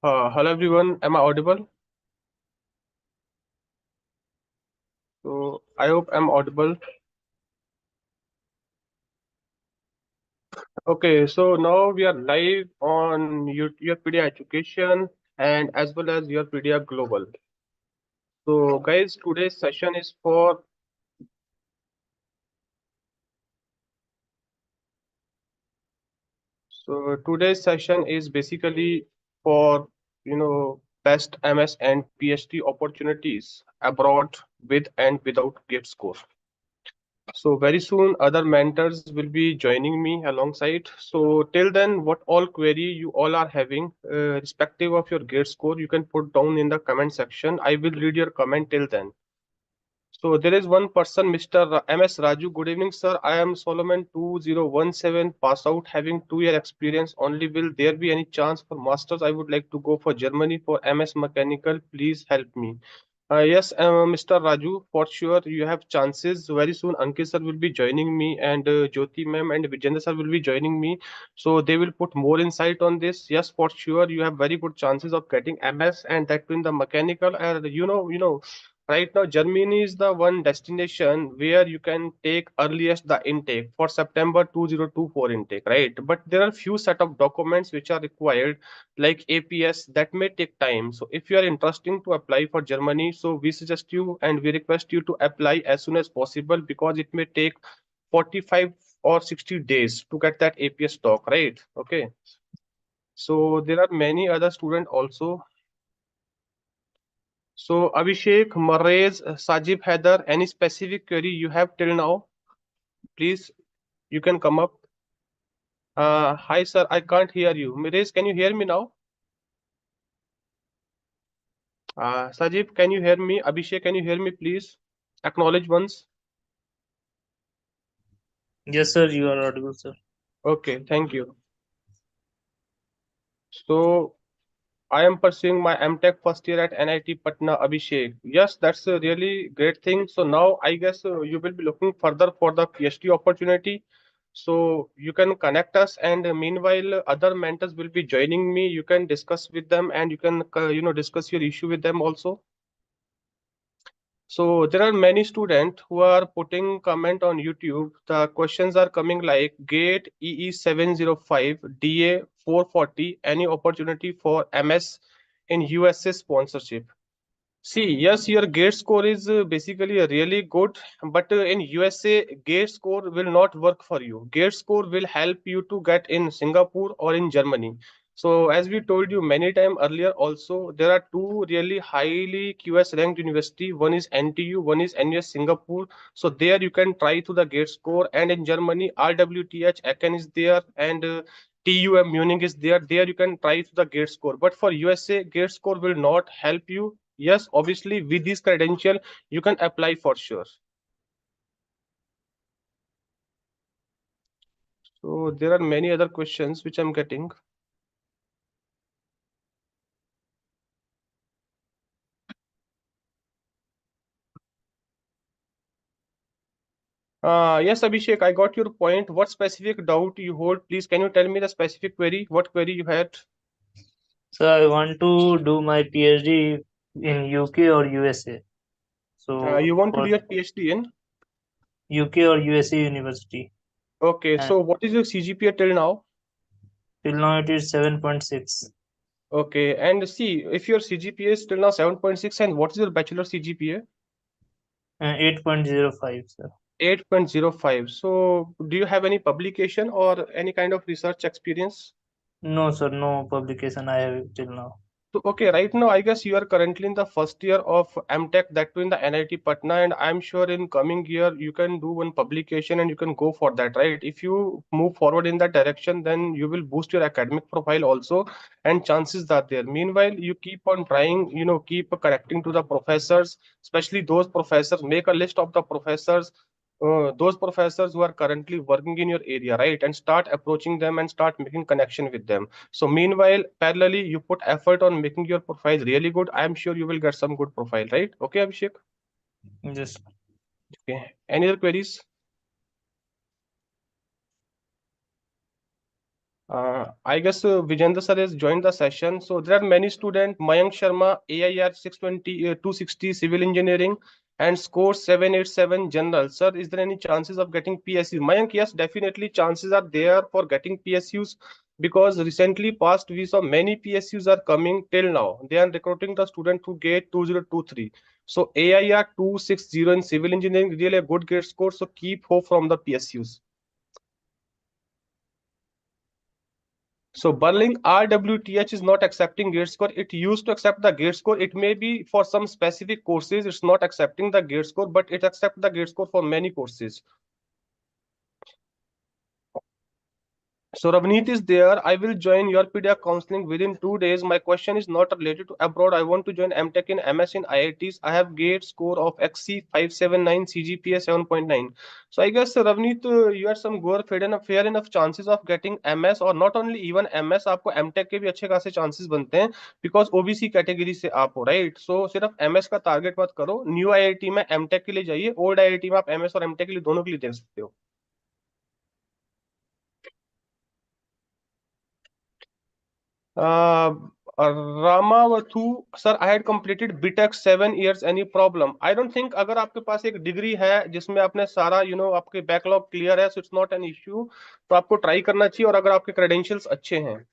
Hello everyone, am I audible? So I hope I'm audible. Okay, so now we are live on YourPedia Education and as well as YourPedia Global. So guys, today's session is for basically for best MS and PhD opportunities abroad with and without gate score. So very soon other mentors will be joining me alongside. So till then, what all query you all are having, respective of your grade score, you can put down in the comment section. I will read your comment till then. So there is one person, Mr. MS Raju. Good evening, sir. I am Solomon 2017 pass out, having 2 year experience only. Will there be any chance for masters? I would like to go for Germany for MS Mechanical. Please help me. Yes, Mr. Raju, for sure you have chances. Very soon, Ankit sir will be joining me, and Jyoti ma'am and Vijayneder sir will be joining me. So they will put more insight on this. Yes, for sure you have very good chances of getting MS, and that in the mechanical. And right now Germany is the one destination where you can take earliest the intake for September 2024 intake, right? But there are few set of documents which are required like APS that may take time. So if you are interested to apply for Germany, so we suggest you and we request you to apply as soon as possible because it may take 45 or 60 days to get that APS doc, right? Okay. So there are many other students also. So Abhishek, Marez, Sajib, Heather, any specific query you have till now? Please, you can come up. Hi sir, I can't hear you. Marez, can you hear me now? Sajib, can you hear me? Abhishek, can you hear me, please? Acknowledge once. Yes, sir, you are audible, sir. Okay, thank you. So, I am pursuing my MTech first year at NIT Patna, Abhishek. Yes, that's a really great thing. So now I guess you will be looking further for the PhD opportunity. So you can connect us, and meanwhile, other mentors will be joining me. You can discuss with them, and you can discuss your issue with them also. So there are many students who are putting comment on YouTube. The questions are coming like GATE EE705 DA 440. Any opportunity for MS in USA sponsorship? See, yes, your gate score is basically really good, but in USA, gate score will not work for you. Gate score will help you to get in Singapore or in Germany. So, as we told you many times earlier, also there are two really highly QS ranked university. One is NTU, one is NUS Singapore. So there you can try to the gate score, and in Germany, RWTH Aachen is there, and TUM Munich is there. There you can try to the gate score. But for USA, gate score will not help you. Yes, obviously with this credential you can apply for sure. So there are many other questions which I'm getting. Yes, Abhishek, I got your point. What specific doubt you hold? Please, can you tell me the specific query? What query you had? So I want to do my PhD in UK or USA. So You want to do for your PhD in? UK or USA university. Okay, And so what is your CGPA till now? till now it is 7.6 Okay, and see, if your CGPA is till now 7.6, and what is your bachelor CGPA? and 8.05, sir. 8.05. So do you have any publication or any kind of research experience? No, sir, no publication I have till now. So, okay, right now, I guess you are currently in the first year of MTech, that too in the NIT Patna, and I'm sure in coming year you can do one publication and you can go for that, right? If you move forward in that direction, then you will boost your academic profile also, and chances are there. Meanwhile, you keep on trying, keep connecting to the professors, especially those professors. Make a list of the professors, those professors who are currently working in your area, right? And start approaching them and start making connection with them. So meanwhile, parallelly, you put effort on making your profile really good. I am sure you will get some good profile, right? Okay, Abhishek. Yes. Okay. Any other queries? I guess Vijayneder sir has joined the session. So there are many students. Mayank Sharma, AIR 620, 260 civil engineering, and score 787 general. Sir, is there any chances of getting PSU? Mayank, yes, definitely chances are there for getting PSUs because recently past we saw many PSUs are coming till now. They are recruiting the student to get 2023. So AIR 260 in civil engineering really a good grade score. So keep hope from the PSUs. So Berlin RWTH is not accepting gate score. It used to accept the gate score. It may be for some specific courses, it's not accepting the gate score, but it accepts the gate score for many courses. So Ravneet is there. I will join your PDA counseling within 2 days. My question is not related to abroad. I want to join MTech in MS in IITs. I have gate score of XC 579, CGPA 7.9. So I guess Ravneet, you had some good fair enough chances of getting MS or not only even MS. आपको MTech के भी अच्छे खासे chances बनते हैं because OBC category से आप हो राइट. So सिर्फ MS का टारगेट मत करो. न्यू IIT में MTech के लिए जाइए. ओल्ड IIT में आप MS और MTech के लिए दोनों के लिए दे सकते हो. Uh, Ramavathu, sir, I had completed BTech 7 years. Any problem? I don't think अगर आपके पास एक डिग्री है जिसमें आपने सारा आपके बैकलॉग क्लियर है, so it's not an issue. तो आपको ट्राई करना चाहिए और अगर आपके क्रेडेंशियल्स अच्छे हैं.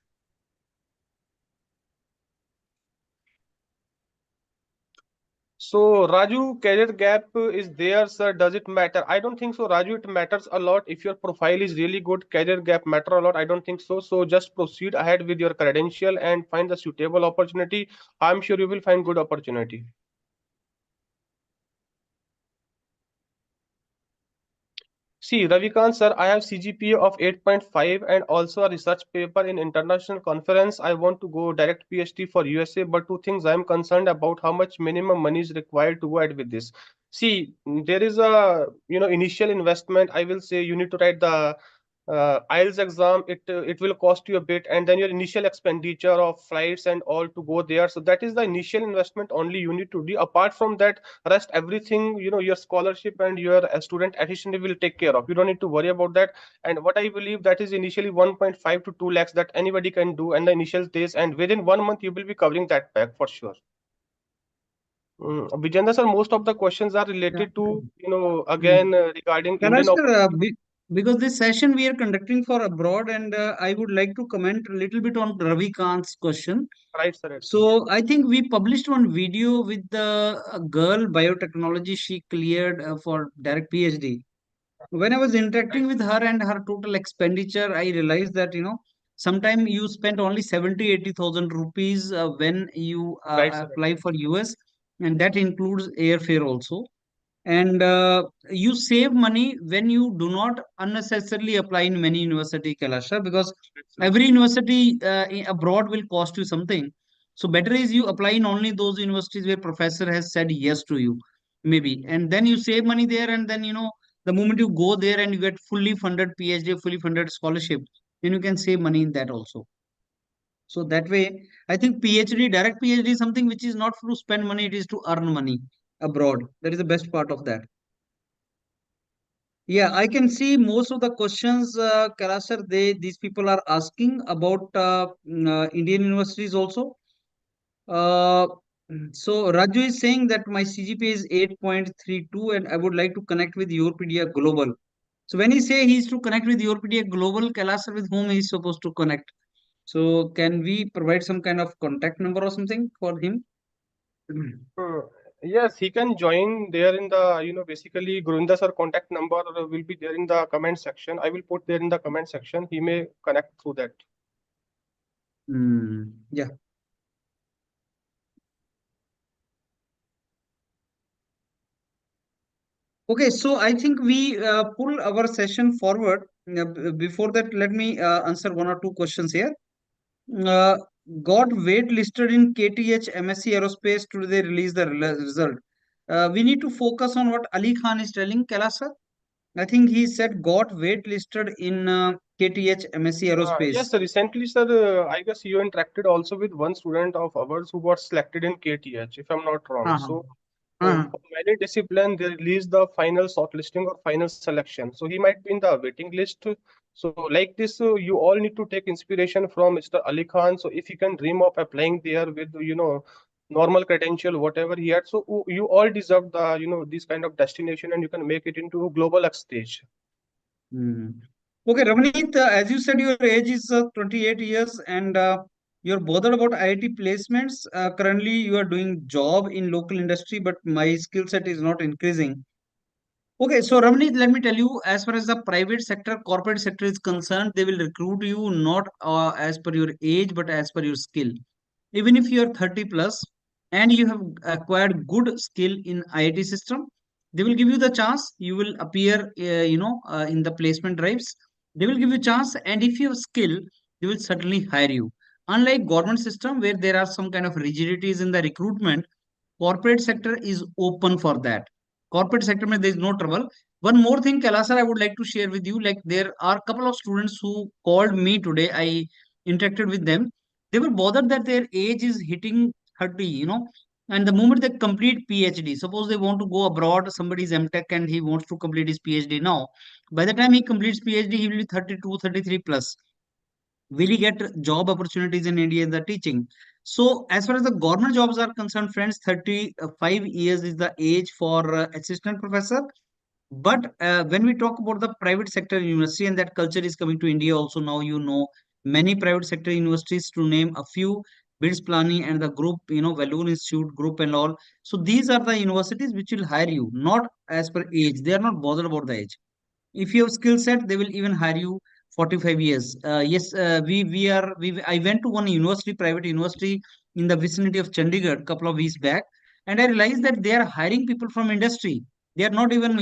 So Raju, career gap is there, sir. Does it matter? I don't think so, Raju. It matters a lot. If your profile is really good, career gap matter a lot. I don't think so. So just proceed ahead with your credential and find the suitable opportunity. I'm sure you will find good opportunity. See, Ravikant sir, I have CGPA of 8.5 and also a research paper in international conference. I want to go direct PhD for USA, but two things I am concerned about how much minimum money is required to go ahead with this. See, there is a initial investment. I will say you need to write the IELTS exam. It will cost you a bit, and then your initial expenditure of flights and all to go there. So that is the initial investment only you need to do. Apart from that, rest everything your scholarship and your student addition will take care of. You don't need to worry about that. And what I believe that is initially 1.5 to 2 lakhs that anybody can do in the initial days, and within 1 month you will be covering that back for sure. Vijender sir, most of the questions are Yeah. related to Mm. again regarding Kailash Indian sir, because this session we are conducting for abroad, and I would like to comment a little bit on Ravi Kant's question. right sir, right, sir. So I think we published one video with the girl biotechnology. She cleared for direct PhD. When I was interacting with her and her total expenditure, I realized that sometime you spend only 70-80,000 rupees when you Right sir, right, apply for US, and that includes airfare also. And you save money when you do not unnecessarily apply in many university, Kalasha, because right, sir. every university abroad will cost you something. So better is you apply in only those universities where professor has said yes to you, maybe, and then you save money there, and then the moment you go there and you get fully funded PhD, fully funded scholarship, then you can save money in that also. So that way, I think PhD, direct PhD is something which is not to spend money, it is to earn money abroad. That is the best part of that. Yeah, I can see most of the questions, Karasar, these people are asking about Indian universities also. Uh, so Raju is saying that my CGPA is 8.32 and I would like to connect with YourPedia Global. So when he say he's to connect with YourPedia Global, Kalasar, with whom he is supposed to connect? So can we provide some kind of contact number or something for him? Hmm. Yes, he can join there in the, basically Govinda sir contact number will be there in the comment section. I will put there in the comment section. He may connect through that. Yeah. Okay, so I think we pull our session forward. Before that, let me answer one or two questions here. Uh, got waitlisted in KTH MSc Aerospace. Today they release the result. We need to focus on what Ali Khan is telling, Kailash sir. I think he said got waitlisted in KTH MSc Yes, Aerospace. sir. Recently, sir, I guess you interacted also with one student of ours who got selected in KTH, if I'm not wrong. Uh-huh. So Uh-huh. for many discipline, they release the final shortlisting or final selection. So he might be in the waiting list. So like this, you all need to take inspiration from Mr. Ali Khan. So if you can dream of applying there with, normal credential, whatever he had, so you all deserve the, this kind of destination, and you can make it into a global stage. Hmm. Okay, Ramanit, as you said, your age is 28 years and you're bothered about IIT placements. Currently, you are doing job in local industry, but my skill set is not increasing. Okay, so Ramani, let me tell you, as far as the private sector, corporate sector is concerned, they will recruit you not as per your age, but as per your skill. Even if you are 30 plus and you have acquired good skill in IIT system, they will give you the chance. You will appear, in the placement drives. They will give you chance, and if you have skill, they will certainly hire you. Unlike government system where there are some kind of rigidities in the recruitment, corporate sector is open for that. Corporate sector mein there is no trouble. One more thing, Kailash sir, I would like to share with you. Like there are a couple of students who called me today. I interacted with them. They were bothered that their age is hitting 30, and the moment they complete PhD, suppose they want to go abroad, somebody is MTech and he wants to complete his PhD now. By the time he completes PhD, he will be 32, 33 plus. Will he get job opportunities in India in the teaching? So, as far as the government jobs are concerned, friends, 35 years is the age for assistant professor. But when we talk about the private sector university, and that culture is coming to India also now, many private sector universities, to name a few, BIDS Plani and the group, Valour Institute group and all. So these are the universities which will hire you, not as per age. They are not bothered about the age. If you have skill set, they will even hire you 45 years. Yes, we I went to one university, private university in the vicinity of Chandigarh a couple of weeks back, and I realized that they are hiring people from industry. They are not even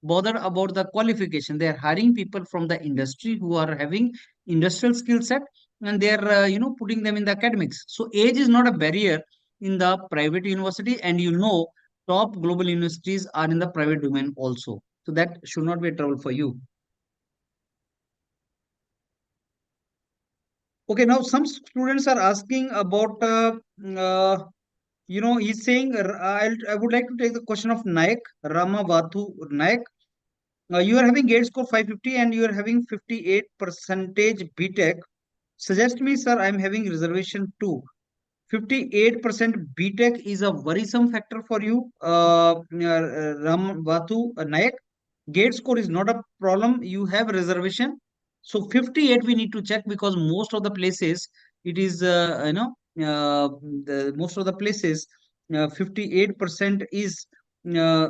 bothered about the qualification. They are hiring people from the industry who are having industrial skill set, and they are putting them in the academics. So age is not a barrier in the private university, and top global universities are in the private domain also. So that should not be a trouble for you. Okay, now some students are asking about, he's saying, I would like to take the question of Naik, Ramavathu Naik. You are having gate score 550 and you are having 58 percentage BTech. Suggest me, sir, I'm having reservation too. 58% BTech is a worrisome factor for you, Ram Vatu Nayak. Gate score is not a problem. You have reservation. So 58 we need to check because most of the places it is, most of the places 58% is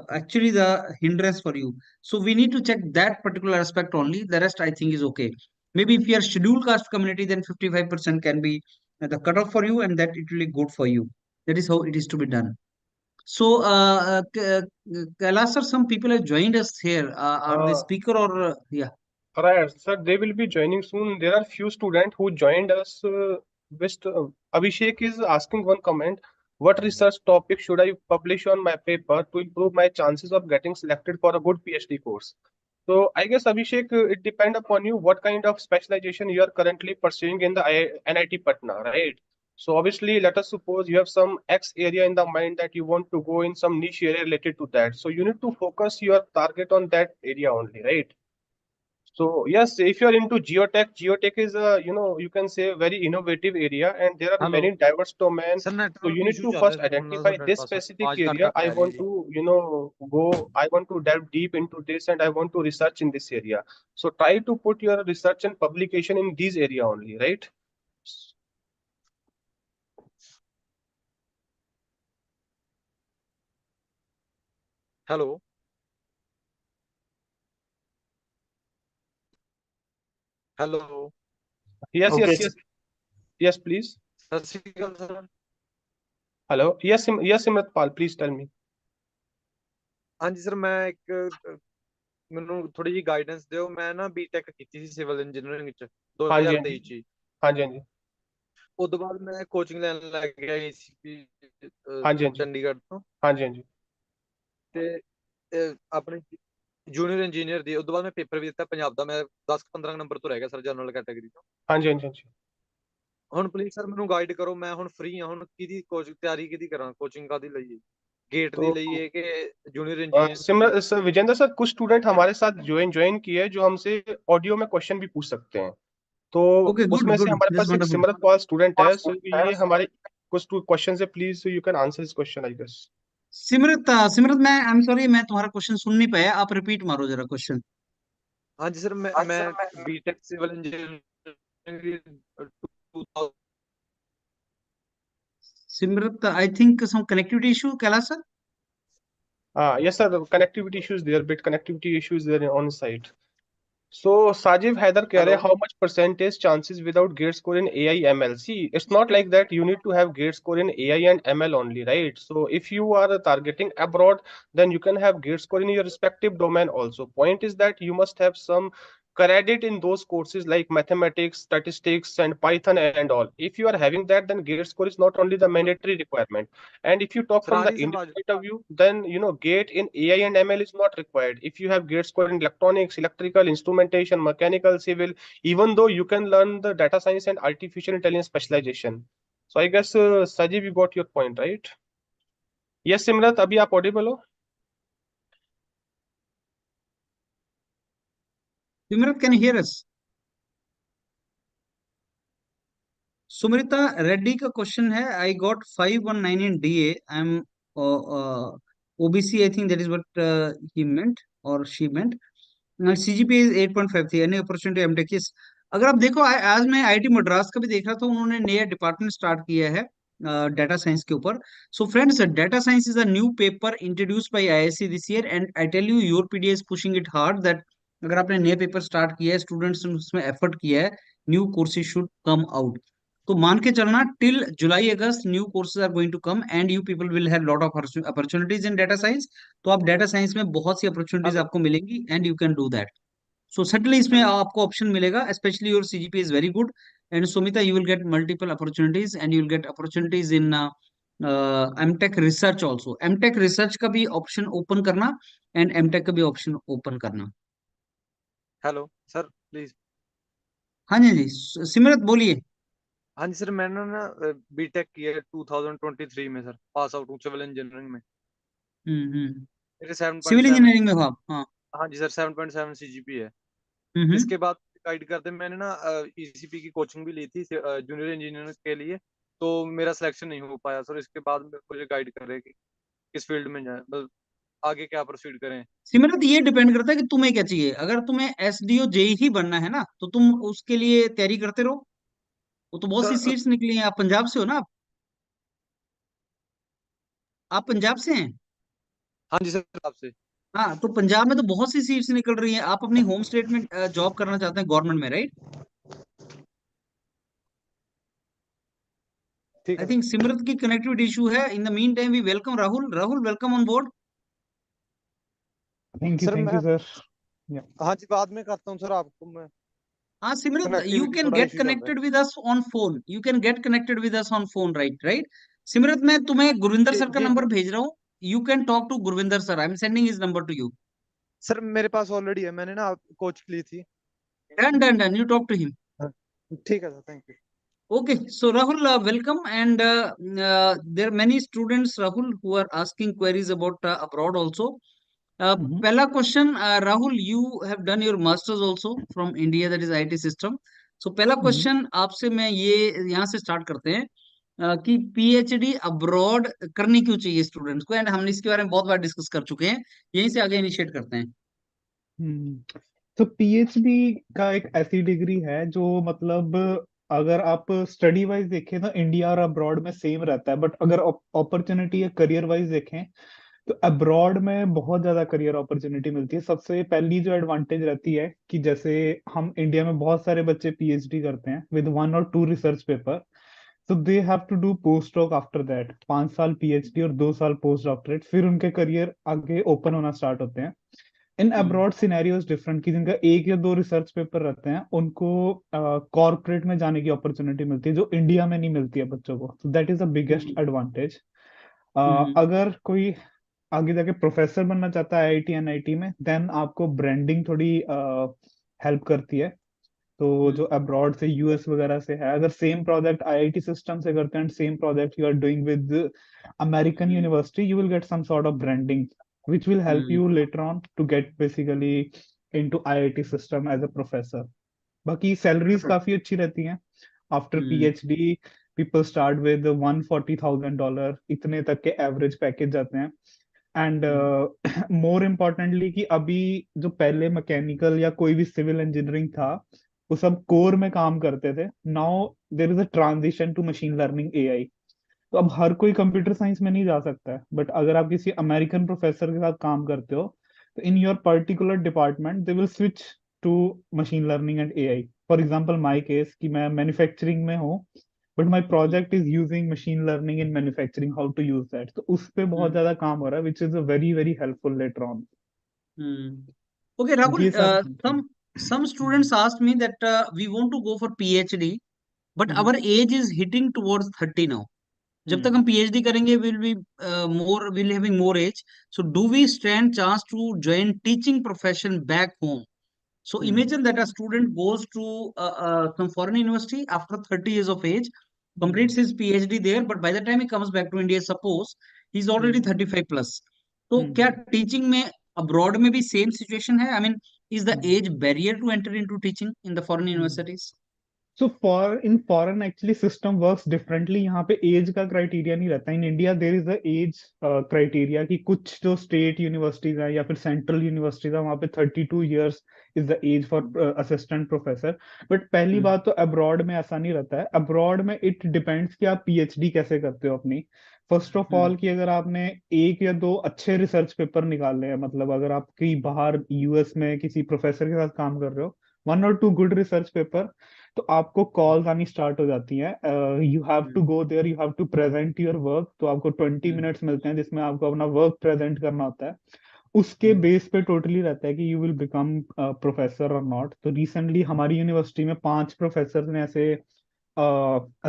actually the hindrance for you. So we need to check that particular aspect only. The rest I think is okay. Maybe if you are scheduled caste community, then 55% can be the cutoff for you, and that it will be good for you. That is how it is to be done. So, Kailash sir, some people have joined us here. Are they Uh, speaker or yeah? Right, sir, they will be joining soon. There are few students who joined us. Abhishek is asking one comment. What research topic should I publish on my paper to improve my chances of getting selected for a good PhD course? So I guess Abhishek, it depends upon you what kind of specialization you are currently pursuing in the NIT Patna, right? So obviously, let us suppose you have some X area in the mind that you want to go in some niche area related to that. So you need to focus your target on that area only, right? So yes, if you are into geotech is a, you can say very innovative area, and there are hello many diverse domain. Sir So network you need issue to ਚੱਲ first ਰਿਹਾ ਸੀ ਥੋੜਾ identify sir ਮੇਰੇ this pass specific ਆਵਾਜ਼ ਕੱਟ area. ਕੱਟ ਕੇ I ਆ ਰਹੀ ਹੈ want ਜੀ to, I want to delve deep into this, and I want to research in this area. So try to put your research and publication in these area only, right? Hello hello Yes, Okay. yes, yes, yes, please. सत श्री अकाल sir Hello. Yes, yes, Simratpal, please tell me. ਹਾਂਜੀ sir ਮੈਂ ਇੱਕ ਮੈਨੂੰ ਥੋੜੀ ਜਿਹੀ guidance ਦਿਓ ਮੈਂ ਨਾ ਬੀਟੈਕ ਕੀਤੀ ਸੀ ਸਿਵਲ ਇੰਜੀਨੀਅਰਿੰਗ ਵਿੱਚ ਹਾਂਜੀ 2023 ਹਾਂਜੀ ਚ ਹੀ। ਹਾਂਜੀ ਹਾਂਜੀ ਉਸ ਤੋਂ ਬਾਅਦ ਮੈਂ ਕੋਚਿੰਗ ਲੈਣ ਲੱਗ ਗਿਆ ਏਸੀਪੀ ਹਾਂਜੀ ਹਾਂਜੀ ਚੰਡੀਗੜ੍ਹ ਤੋਂ ਹਾਂਜੀ ਹਾਂਜੀ ਤੇ ਆਪਣੇ ਜੂਨੀਅਰ ਇੰਜੀਨੀਅਰ ਦੀ। ਉਸ ਤੋਂ ਬਾਅਦ ਮੈਂ ਪੇਪਰ ਵੀ ਦਿੱਤਾ ਪੰਜਾਬ ਦਾ। ਮੈਂ 10-15 ਨੰਬਰ ਤੋਂ ਰਹਿ ਗਿਆ ਸਰ ਜਨਰਲ ਕੈਟਾਗਰੀ ਤੋਂ। ਹਾਂਜੀ ਹਾਂਜੀ ਹਾਂਜੀ ਹੁਣ ਪਲੀਜ਼ ਸਰ ਮੈਨੂੰ ਗਾਈਡ ਕਰੋ। ਮੈਂ ਹੁਣ ਫ੍ਰੀ ਹਾਂ, ਹੁਣ ਕਿਹਦੀ ਤਿਆਰੀ ਕਿਹਦੀ ਕਰਾਂ, ਕੋਚਿੰਗ ਕਾਹਦੀ ਲਈਏ? गेट तो ਦੇ ਲਈ ਹੈ ਕਿ ਜੂਨੀਅਰ ਇੰਜੀਨੀਅਰ सिमर सर, विजेंद्र सर, कुछ स्टूडेंट हमारे साथ ज्वाइन किए जो हमसे ऑडियो में क्वेश्चन भी पूछ सकते हैं। तो Okay, good, उसमें से good. हमारे That's पास एक wonderful. सिमरत पाल स्टूडेंट है, सो ये हमारे कुछ क्वेश्चन है, please you can answer this question I guess. Simrat मैं आई एम सॉरी, मैं तुम्हारा क्वेश्चन सुन नहीं पाया, आप रिपीट मारो जरा क्वेश्चन। ਹਾਂਜੀ ਸਰ ਮੈਂ B Tech civil engineering 2000 Simrat, I think some connectivity issue, Kailash sir? Yes sir, the connectivity issues there, bit connectivity issues there on site. So Sajiv Haider keh rahe, hello how much percentage chances without gate score in AI ML? See, it's not like that you need to have gate score in AI and ML only, right? So if you are targeting abroad, then you can have gate score in your respective domain also. Point is that you must have some credit in those courses like mathematics, statistics, and Python and all. If you are having that, then gate score is not only the mandatory requirement. And if you talk sir from ਆ the ਰਹੀ sir Indian ਆਵਾਜ਼ point of view, then gate in AI and ML is not required. If you have gate score in electronics, electrical, instrumentation, mechanical, civil, even though you can learn the data science and artificial intelligence specialization. So I guess Sajiv, you got your point, right? Yes, Simrat, अभी आप audible हो? Simrat, can hear us? Sumrita Reddy का question है, I got 519 in DA, I am OBC, I think that is what he meant और she meant. CGPA is 8.53, any opportunity MTech. Yes, अगर आप देखो, आज मैं आईआईटी मद्रास का भी देख रहा था, उन्होंने नया डिपार्टमेंट स्टार्ट किया है डाटा साइंस के ऊपर। So friends, data science is a new paper introduced by IISc this year, and I tell you your PDA is pushing it hard that अगर आपने नया पेपर स्टार्ट किया है, स्टूडेंट्स ने उसमें एफर्ट किया है, new courses should come out. तो मान के चलना, till July August new courses are going to come and you people will have lot of opportunities in data science. तो आप डाटा साइंस में बहुत सी अपॉर्चुनिटीज हेलो आपको मिलेंगी and you can do that. So certainly इसमें hello आपको option मिलेगा, especially your CGPA is very good, and Sumita, you will get multiple opportunities and you will get opportunities in MTech research also। MTech research का भी option open करना and MTech का भी option open करना। Hello sir please हाँ जी, हाँ जी, सिमरत बोलिए। हाँ जी सर मैंने ना बीटेक किया है 2023 में सर पास आउट हूँ सिविल इंजीनियरिंग में हम्म। मेरे सिविल 7.7 इंजीनियरिंग में हो आप? हाँ। हाँ जी सर 7.7 सीजीपी है हम्म। इसके बाद गाइड करते मैंने ना ईसीपी की कोचिंग भी ली थी जूनियर इंजीनियर के लिए तो मेरा सिलेक्शन नहीं हो पाया सर इसके बाद मुझे गाइड कर रहे हैं कि किस फील्ड में जाए मतलब आगे क्या प्रोसीड करें सिमरत, ये डिपेंड करता है कि तुम्हें क्या चाहिए। अगर तुम्हें एसडीओ जेई ही बनना है ना, तो तुम उसके लिए तैयारी करते रहो। वो तो बहुत सी सर सीट्स निकली हैं। आप पंजाब से हो ना? आप पंजाब से हैं? हाँ जी सर आपसे हाँ, तो पंजाब में तो बहुत सी सीट्स निकल रही हैं। आप अपनी होम स्टेट में जॉब करना चाहते हैं गवर्नमेंट में, राइट? ठीक आई है थिंक सिमरत की कनेक्टिविटी इशू है। In the mean time we welcome Rahul. Rahul, welcome on board. Sir thank मैं यू सर। या हाँ जी बाद में करता हूँ सर आपको मैं हाँ सिमरत, यू कनेक्टिविटी कैन थोड़ा गेट इशू चल रहा है connected with us on phone. You can get connected with us on phone, right? Right. Simrat, मैं तुम्हें गुरविंदर जी सर का जी नंबर भेज रहा हूँ। You can talk to Gurvinder sir. I am sending his number to you. Sir मेरे पास ऑलरेडी है मैंने ना कोच ली थी done done done, you talk to him. हाँ, ठीक है sir thank you Okay, so Rahul, welcome. And there are many students, Rahul, who are asking queries about abroad also. Pehla question, Rahul, you have done your masters also from India, that is IT system. So पहला question आपसे मैं ये यहाँ से start करते हैं कि PhD abroad करनी क्यों चाहिए स्टूडेंट्स को, एंड हम इसके बारे में बहुत बार डिस्कस कर चुके हैं। यहीं से आगे इनिशिएट करते हैं। तो पीएचडी का एक ऐसी डिग्री है जो मतलब अगर आप स्टडी वाइज देखें तो इंडिया और अब्रॉड में सेम रहता है, बट अगर अपॉर्चुनिटी या करियर वाइज देखें तो अब्रॉड में बहुत ज्यादा करियर अपॉर्चुनिटी मिलती है। सबसे पहली जो एडवांटेज रहती है कि जैसे हम इंडिया में बहुत सारे बच्चे पीएचडी करते हैं विद 1 और 2 रिसर्च पेपर, तो they have to do post doc after that, 5 साल पीएचडी और 2 साल पोस्ट डॉक्टरेट, फिर उनके करियर आगे ओपन होना स्टार्ट होते हैं। इन हम्म। अब्रॉड सिनेरियोज डिफरेंट, कि जिनका 1 या 2 रिसर्च पेपर रहते हैं उनको कॉर्पोरेट में जाने की अपॉर्चुनिटी मिलती है जो इंडिया में नहीं मिलती है बच्चों को। तो that is the biggest advantage. Hmm. अगर कोई आगे जाके प्रोफेसर बनना चाहता है आईआईटी एनआईटी में, देन आपको ब्रांडिंग थोड़ी हेल्प करती है। तो जो अब्रॉड से यूएस वगैरह से है, अगर सेम प्रोजेक्ट आईआईटी सिस्टम से करते हैं, same project you are doing with American university, you will get some sort of branding which will help you later on to get basically into IIT system as a professor. बाकी salaries काफी अच्छी रहती हैं. After PhD people start with $140,000, इतने तक के average package जाते हैं. एंड मोर इम्पोर्टेंटली कि अभी जो पहले मैकेनिकल या कोई भी सिविल इंजीनियरिंग था वो सब कोर में काम करते थे. Now there is a transition to machine learning AI. तो अब हर कोई कंप्यूटर साइंस में नहीं जा सकता है, बट अगर आप किसी अमेरिकन प्रोफेसर के साथ काम करते हो तो in your particular department they will switch to machine learning and AI. For example my case कि मैं मैन्युफैक्चरिंग में हूँ, but my project is using machine learning in manufacturing, how to use that. तो उस पे बहुत ज्यादा काम हो रहा है, which is a very very helpful later on. Okay, Rahul, ये सारी some students asked me that we want to go for PhD, but our age is hitting towards 30 now. जब तक हम PhD करेंगे we'll having more age. So do we stand chance to join teaching profession back home? So imagine that a student goes to some foreign university after 30 years of age, completes his PhD there, but by the time he comes back to India, suppose he's already 35 plus. तो क्या teaching में abroad में भी same situation है? I mean, is the age barrier to enter into teaching in the foreign universities? So in foreign actually system works differently. यहाँ पे age का criteria नहीं रहता. In India there is a age criteria कि कुछ जो state universities है या फिर सेंट्रल यूनिवर्सिटीज है वहाँ पे 32 years is the age for assistant professor. But पहली बात तो अब्रॉड में ऐसा नहीं रहता है. अब्रॉड में इट डिपेंड्स कि आप पीएचडी कैसे करते हो अपनी. फर्स्ट ऑफ ऑल कि अगर आपने एक या दो अच्छे रिसर्च पेपर निकाले हैं, मतलब अगर आप कहीं बाहर यूएस में किसी प्रोफेसर के साथ काम कर रहे हो, 1 or 2 गुड रिसर्च पेपर, तो आपको कॉल्स आनी स्टार्ट हो जाती हैं. You have to go there, you have to present your work. तो आपको 20 minutes मिलते हैं जिसमें आपको अपना वर्क प्रेजेंट करना होता है. उसके बेस पे टोटली रहता है कि यू विल बिकम प्रोफेसर और नॉट. तो रिसेंटली हमारी यूनिवर्सिटी में 5 प्रोफेसर ने ऐसे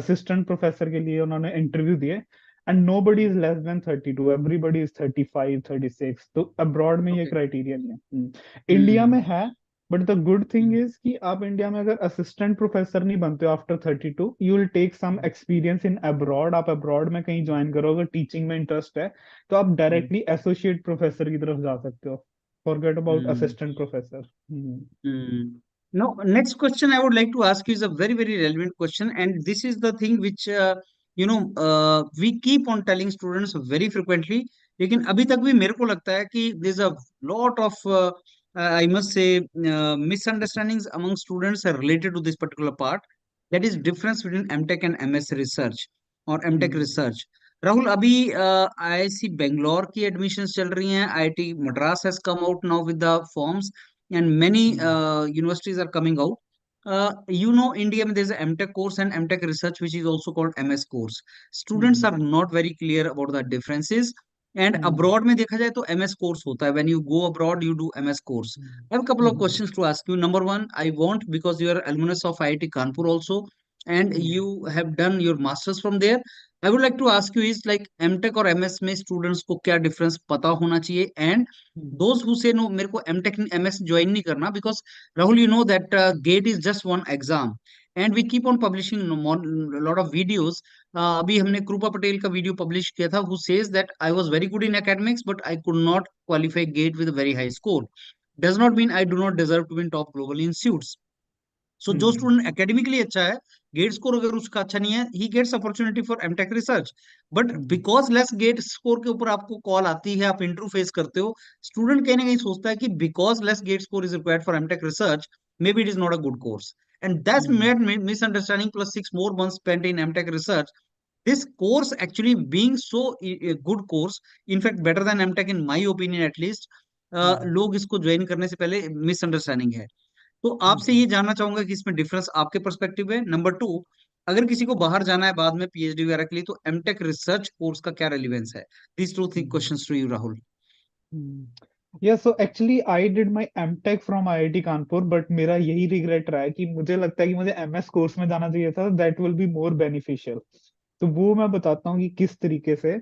असिस्टेंट प्रोफेसर के लिए उन्होंने इंटरव्यू दिए, and nobody is less than 32, everybody is 35 36. तो अब्रॉड में ये क्राइटेरिया नहीं है. इंडिया में है, but the good thing is कि आप इंडिया में अगर असिस्टेंट प्रोफेसर नहीं बनते हो after 32, you will take some experience in abroad. आप अब्रॉड में कहीं ज्वाइन करो, अगर टीचिंग में इंटरेस्ट है तो आप डायरेक्टली एसोसिएट प्रोफेसर की तरफ जा सकते हो. Forget about assistant professor. Now, next question I would like to ask you is a very, very relevant question, and this is the thing which we keep on telling students very frequently. लेकिन अभी तक भी मेरे को लगता है कि there's a lot of I must say misunderstandings among students are related to this particular part. That is difference between MTech and MS research or MTech research. Rahul, अभी IIC बेंगलोर की एडमिशंस चल रही हैं. IIT Madras has come out now with the forms, and many universities are coming out. India there's a MTech course and MTech research, which is also called MS course. Students are not very clear about the differences. And abroad में देखा जाए तो MS course होता है. When you go abroad, you do MS course. I have a couple of questions to ask you. Number one, I want, because you are alumnus of IIT Kanpur also, and you have done your masters from there. I would like to ask you is like MTech और MS में students को क्या difference पता होना चाहिए, and those who say no मेरे को MTech MS join नहीं करना, because Rahul, you know that GATE is just one exam and we keep on publishing a lot of videos. अभी हमने कृपा पटेल का वीडियो पब्लिश किया था, who says that I was very good in academics but I could not qualify GATE with a very high score. Does not mean I do not deserve to be in top global institutes. सो जो student academically अच्छा है, gate score अगर उसका अच्छा नहीं है, he gets opportunity for MTech research. But because less GATE score के ऊपर आपको कॉल आती है, आप इंटरव्यू फेस करते हो, स्टूडेंट कहीं ना कहीं सोचता है कि because less GATE score is required for MTech research, maybe it is not a good course. And that's made misunderstanding plus 6 more months spent in MTech research. This course actually being so a good course, in fact better than MTech in my opinion at least, लोग इसको join करने से पहले misunderstanding है. तो आपसे ये जानना चाहूंगा कि इसमें डिफरेंस आपके पर्सपेक्टिव है. नंबर टू, अगर किसी को बाहर जाना है बाद में पीएचडी वगैरह के लिए, तो एमटेक रिसर्च कोर्स का क्या रेलिवेंस है? These two thing questions to you Rahul. Yeah, so actually I did my MTech from IIT Kanpur, but मेरा यही रिग्रेट रहा है कि मुझे लगता है कि मुझे MS कोर्स में जाना चाहिए था. That will be more beneficial. तो वो मैं बताता हूँ कि किस तरीके से.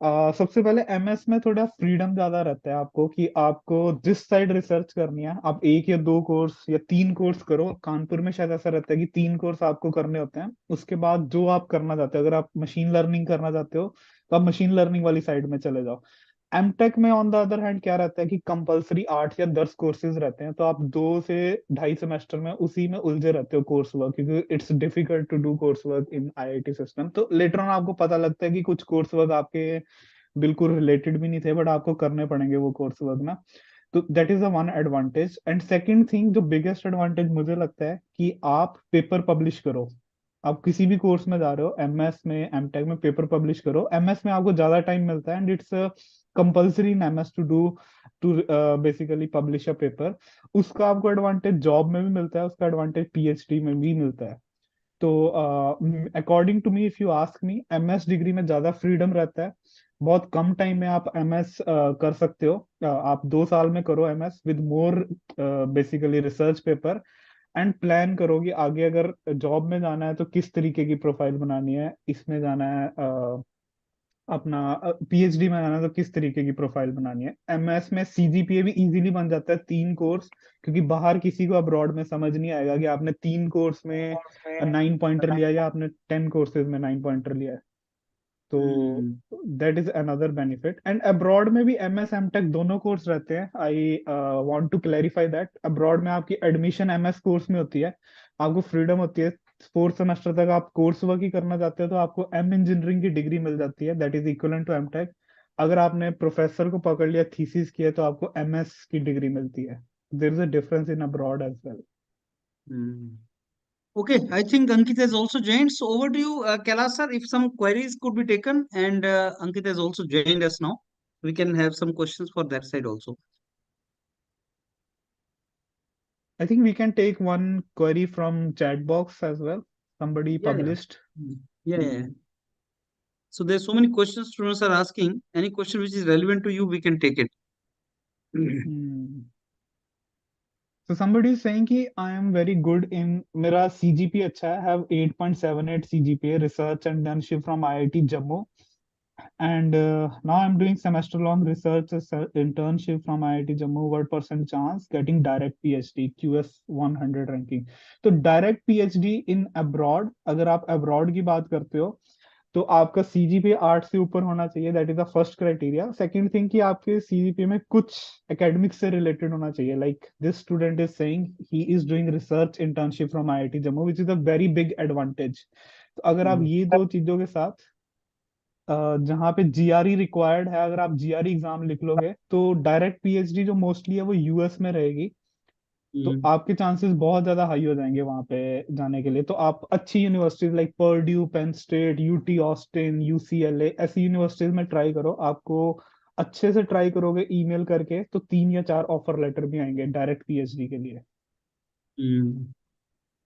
सबसे पहले एमएस में थोड़ा फ्रीडम ज्यादा रहता है आपको, कि आपको जिस साइड रिसर्च करनी है आप एक या दो कोर्स या तीन कोर्स करो। कानपुर में शायद ऐसा रहता है कि तीन कोर्स आपको करने होते हैं, उसके बाद जो आप करना चाहते हो, अगर आप मशीन लर्निंग करना चाहते हो तो आप मशीन लर्निंग वाली साइड में चले जाओ। एमटेक में ऑन द अदर हैंड क्या रहता है कि कंपलसरी 8 या 10 कोर्सेज रहते हैं, तो आप 2 से ढाई सेमेस्टर में उसी में उलझे रहते हो कोर्स वर्क, क्योंकि it's difficult to do course work in IIT system. तो लेटर ऑन आपको पता लगता है कि कुछ कोर्स वर्क आपके बिल्कुल रिलेटेड भी नहीं थे, बट आपको करने पड़ेंगे वो कोर्स वर्क ना। तो that is the one advantage. And second thing, जो बिगेस्ट एडवांटेज मुझे लगता है, कि आप पेपर पब्लिश करो। आप किसी भी कोर्स में जा रहे हो, एमएस में एमटेक में, पेपर पब्लिश करो। एमएस में आपको ज्यादा टाइम मिलता है, and it's compulsory in MS to do to basically publish a paper. उसका आपको एडवांटेज जॉब में भी मिलता है, उसका एडवांटेज पीएचडी में भी मिलता है। तो according to me, if you ask me, MS degree में ज्यादा फ्रीडम रहता है। बहुत कम टाइम में आप एमएस कर सकते हो। आप 2 साल में करो MS with more basically research paper. And plan करो कि आगे अगर जॉब में जाना है तो किस तरीके की प्रोफाइल बनानी है, इसमें जाना है अपना पीएचडी में जाना है तो किस तरीके की प्रोफाइल बनानी है। एमएस में सीजीपीए भी इजीली बन जाता है 3 कोर्स, क्योंकि बाहर किसी को अब्रॉड में समझ नहीं आएगा कि आपने 3 कोर्स में 9 पॉइंटर लिया या आपने 10 कोर्सेज में 9 पॉइंटर लिया है। तो that is another benefit. And abroad में भी एमएस एमटेक दोनों कोर्स रहते हैं। I want to clarify that abroad में आपकी एडमिशन एमएस कोर्स में होती है, आपको फ्रीडम होती है। 4 सेमेस्टर तक आप कोर्स वर्क ही करना चाहते हो तो आपको एम इंजीनियरिंग की डिग्री मिल जाती है, that is equivalent to MTech. अगर आपने प्रोफेसर को पकड़ लिया, थीसिस किया, तो आपको एमएस की डिग्री मिलती है। There is a difference in abroad as well. Okay, I think Ankit has also joined. So over to you, Kailash sir, if some queries could be taken, and Ankit has also joined us now. We can have some questions for that side also. I think we can take one query from chat box as well. Somebody Yeah, yeah. published. Yeah. So there's so many questions students are asking. Any question which is relevant to you, we can take it. Hmm. So somebody is saying कि I am very good in, मेरा CGPA अच्छा है, have 8.78 CGPA, research and internship from IIT Jammu, and now I'm doing semester long research internship from IIT Jammu. What percent chance getting direct PhD QS 100 ranking? तो direct PhD in abroad, अगर आप abroad की बात करते हो तो आपका CGPA 8 से ऊपर होना चाहिए, that is the first criteria. Second thing कि आपके सीजीपीए में कुछ एकेडमिक्स से रिलेटेड होना चाहिए, like this student is saying he is doing research internship from IIT Jammu, which is a very big advantage. तो अगर आप ये दो चीजों के साथ जहाँ पे जीआरई रिक्वायर्ड है, अगर आप जीआरई एग्जाम लिख लोगे तो डायरेक्ट पीएचडी जो मोस्टली है वो यूएस में रहेगी, तो आपके चांसेस बहुत ज्यादा हाई हो जाएंगे वहां पे जाने के लिए। तो आप अच्छी universities like Purdue, Penn state, UT Austin, UCLA, ऐसी यूनिवर्सिटीज में ट्राई करो। आपको अच्छे से ट्राई करोगे ईमेल करके तो 3 या 4 ऑफर लेटर भी आएंगे डायरेक्ट पीएचडी के लिए।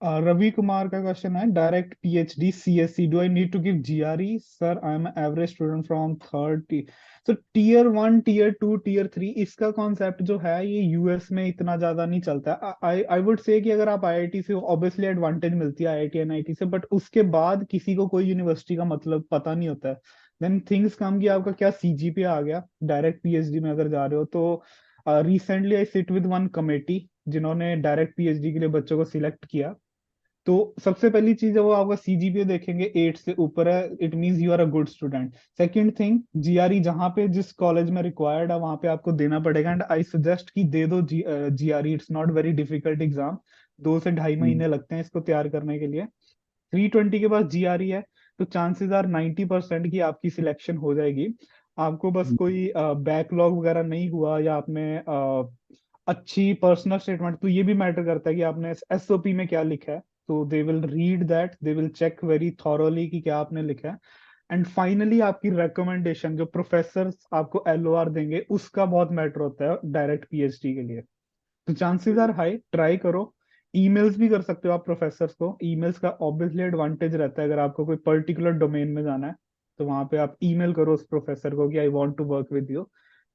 रवि कुमार का क्वेश्चन है, direct PhD CSC, do I need to give GRE? Sir, I am average student from third T. तो टीयर 1, टीयर 2, टीयर 3, इसका कॉन्सेप्ट जो है ये यूएस में इतना ज्यादा नहीं चलता। आई आई वुड से कि अगर आप आईआईटी से, ऑब्वियसली एडवांटेज मिलती है आईआईटी एनआईटी से, बट उसके बाद किसी को कोई यूनिवर्सिटी का मतलब पता नहीं होता है। देन थिंग्स कम कि आपका क्या सीजीपीए आ गया डायरेक्ट पीएचडी में अगर जा रहे हो तो। Recently I sit with one committee जिन्होंने डायरेक्ट पीएचडी के लिए बच्चों को सिलेक्ट किया। तो सबसे पहली चीज है वो आपका सीजीपीए देखेंगे, 8 से ऊपर है, it means you are a good student. Second thing, GRE जहाँ पे जिस कॉलेज में रिक्वायर्ड है वहां पे आपको देना पड़ेगा, एंड आई सजेस्ट कि दे दो GRE. It's not very difficult exam, 2 से ढाई महीने लगते हैं इसको तैयार करने के लिए। 320 के पास जीआरई है तो चांसेस आर 90% की आपकी सिलेक्शन हो जाएगी। आपको बस कोई बैकलॉग वगैरह नहीं हुआ, या आपने अच्छी पर्सनल स्टेटमेंट, तो ये भी मैटर करता है कि आपने एसओपी में क्या लिखा है। तो they will read that, they will check very thoroughly कि क्या आपने लिखा है। एंड फाइनली आपकी रिकमेंडेशन, जो प्रोफेसर आपको एलओआर देंगे, उसका बहुत मैटर होता है डायरेक्ट पीएचडी के लिए। तो चांसेस आर हाई, ट्राई करो। ईमेल्स भी कर सकते हो आप प्रोफेसर्स को, ईमेल्स का ऑब्वियसली एडवांटेज रहता है। अगर आपको कोई पर्टिकुलर डोमेन में जाना है तो वहां पे आप ईमेल करो उस प्रोफेसर को कि I want to work with you,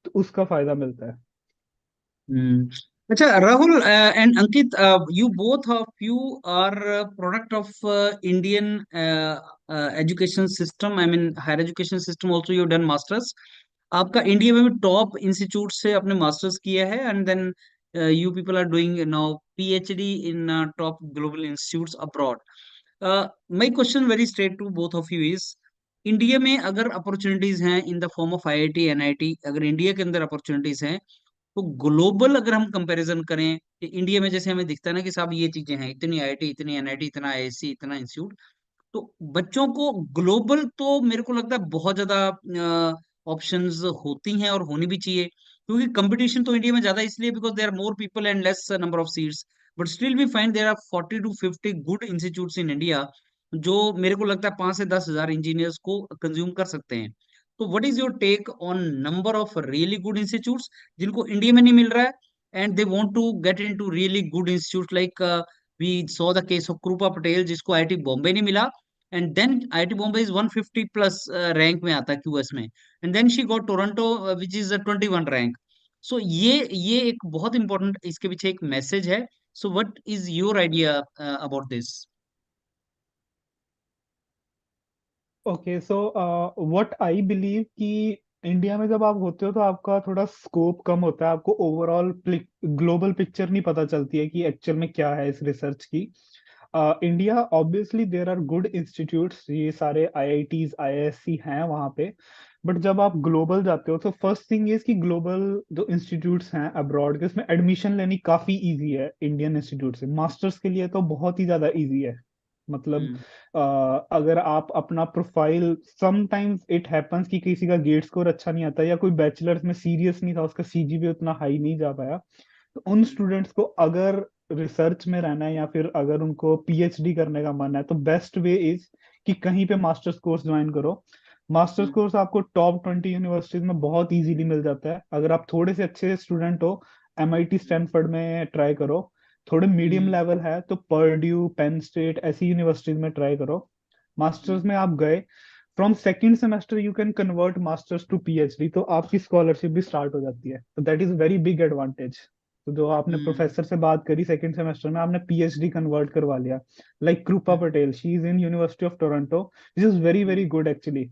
तो उसका फायदा मिलता है। Acha, Rahul and Ankit, you both of you are product of Indian education system. I mean, higher education system. Also, you've done masters. आपका इंडिया में भी टॉप इंस्टीट्यूट से आपने मास्टर्स किया है and then you people are doing now PhD in top global institutes abroad. My question very straight to both of you is, India में अगर opportunities हैं in the form of IIT NIT, अगर India के अंदर opportunities हैं तो global अगर हम कंपैरिजन करें कि इंडिया में जैसे हमें दिखता है ना कि साहब ये चीजें हैं, इतनी आईआईटी, इतनी एनआईटी, इतना आईआईसी, इतना इंस्टीट्यूट, तो बच्चों को ग्लोबल तो मेरे को लगता है बहुत ज्यादा ऑप्शंस होती हैं और होनी भी चाहिए, क्योंकि कंपटीशन तो इंडिया में ज्यादा इसलिए because there are more people and less number of seats. But still we find there are 40 to 50 good institutes in India जो मेरे को लगता है 5 से 10 हजार इंजीनियर्स को कंज्यूम कर सकते हैं. तो what is your take on number of really good institutes जिनको इंडिया में नहीं मिल रहा है and they want to get into really good institute like we saw the case of Kripa Patel जिसको आईआईटी बॉम्बे नहीं मिला and then IIT Bombay is 150 plus rank में आता है क्यूएस में and then she got Toronto which is 21 rank. So ये एक बहुत इंपॉर्टेंट इसके पीछे एक मैसेज है. So what is your idea about this? Okay, so what I believe कि इंडिया में जब आप होते हो तो आपका थोड़ा स्कोप कम होता है, आपको ओवरऑल ग्लोबल पिक्चर नहीं पता चलती है कि एक्चुअल में क्या है इस रिसर्च की. India obviously there are good institutes, ये सारे आईआईटीज आईआईएससी हैं वहाँ पे. बट जब आप ग्लोबल जाते हो तो फर्स्ट थिंग इज कि ग्लोबल जो इंस्टीट्यूट्स हैं अब्रॉड के, उसमें एडमिशन लेनी काफी इजी है इंडियन इंस्टीट्यूट से. मास्टर्स के लिए तो बहुत ही ज्यादा इजी है. मतलब अगर आप अपना प्रोफाइल, समटाइम्स इट हैपेंस कि किसी का गेट स्कोर अच्छा नहीं आता या कोई बैचलर्स में सीरियस नहीं था, उसका सीजीपीए उतना हाई नहीं जा पाया, तो उन स्टूडेंट्स को अगर रिसर्च में रहना है या फिर अगर उनको पीएचडी करने का मन है तो बेस्ट वे इज कि कहीं पे मास्टर्स कोर्स ज्वाइन करो. मास्टर्स कोर्स आपको टॉप 20 यूनिवर्सिटीज में बहुत इजीली मिल जाता है. अगर आप थोड़े से अच्छे स्टूडेंट हो, एमआईटी स्टैनफोर्ड में ट्राई करो. थोड़े मीडियम लेवल है तो पर्ड्यू, पेन स्टेट ऐसी यूनिवर्सिटीज में ट्राई करो. मास्टर्स में आप गए, from second semester you can convert masters to PhD, तो आपकी स्कॉलरशिप भी स्टार्ट हो जाती है. तो that is very big advantage. तो जो आपने प्रोफेसर से बात करी सेकंड सेमेस्टर में, आपने पीएचडी कन्वर्ट करवा लिया. लाइक कृपा Patel, she is in university of Toronto, which is very very good actually.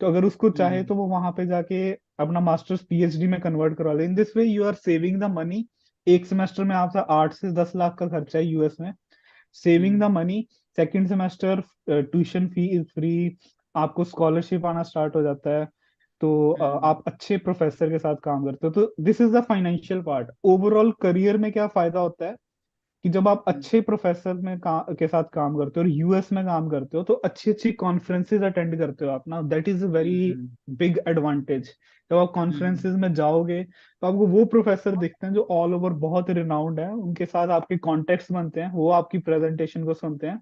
तो अगर उसको चाहे तो वो वहां पे जाके अपना मास्टर्स पीएचडी में कन्वर्ट करवा ले. In this way you are saving the money. एक सेमेस्टर में आपका 8 से 10 लाख का खर्चा है यूएस में. Saving the money. Second semester tuition fee is free, आपको स्कॉलरशिप आना स्टार्ट हो जाता है. तो आप अच्छे प्रोफेसर के साथ काम करते हो. तो this is the financial part. Overall career में क्या फायदा होता है कि जब आप अच्छे प्रोफेसर के साथ काम करते हो और यूएस में काम करते हो तो अच्छी अच्छी कॉन्फ्रेंसेज अटेंड करते हो आप ना. That is a very big advantage. जब आप कॉन्फ्रेंसेज में जाओगे तो आपको वो प्रोफेसर दिखते हैं जो ऑल ओवर बहुत रिनाउंड है, उनके साथ आपके कॉन्टेक्ट्स बनते हैं, वो आपकी प्रेजेंटेशन को सुनते हैं.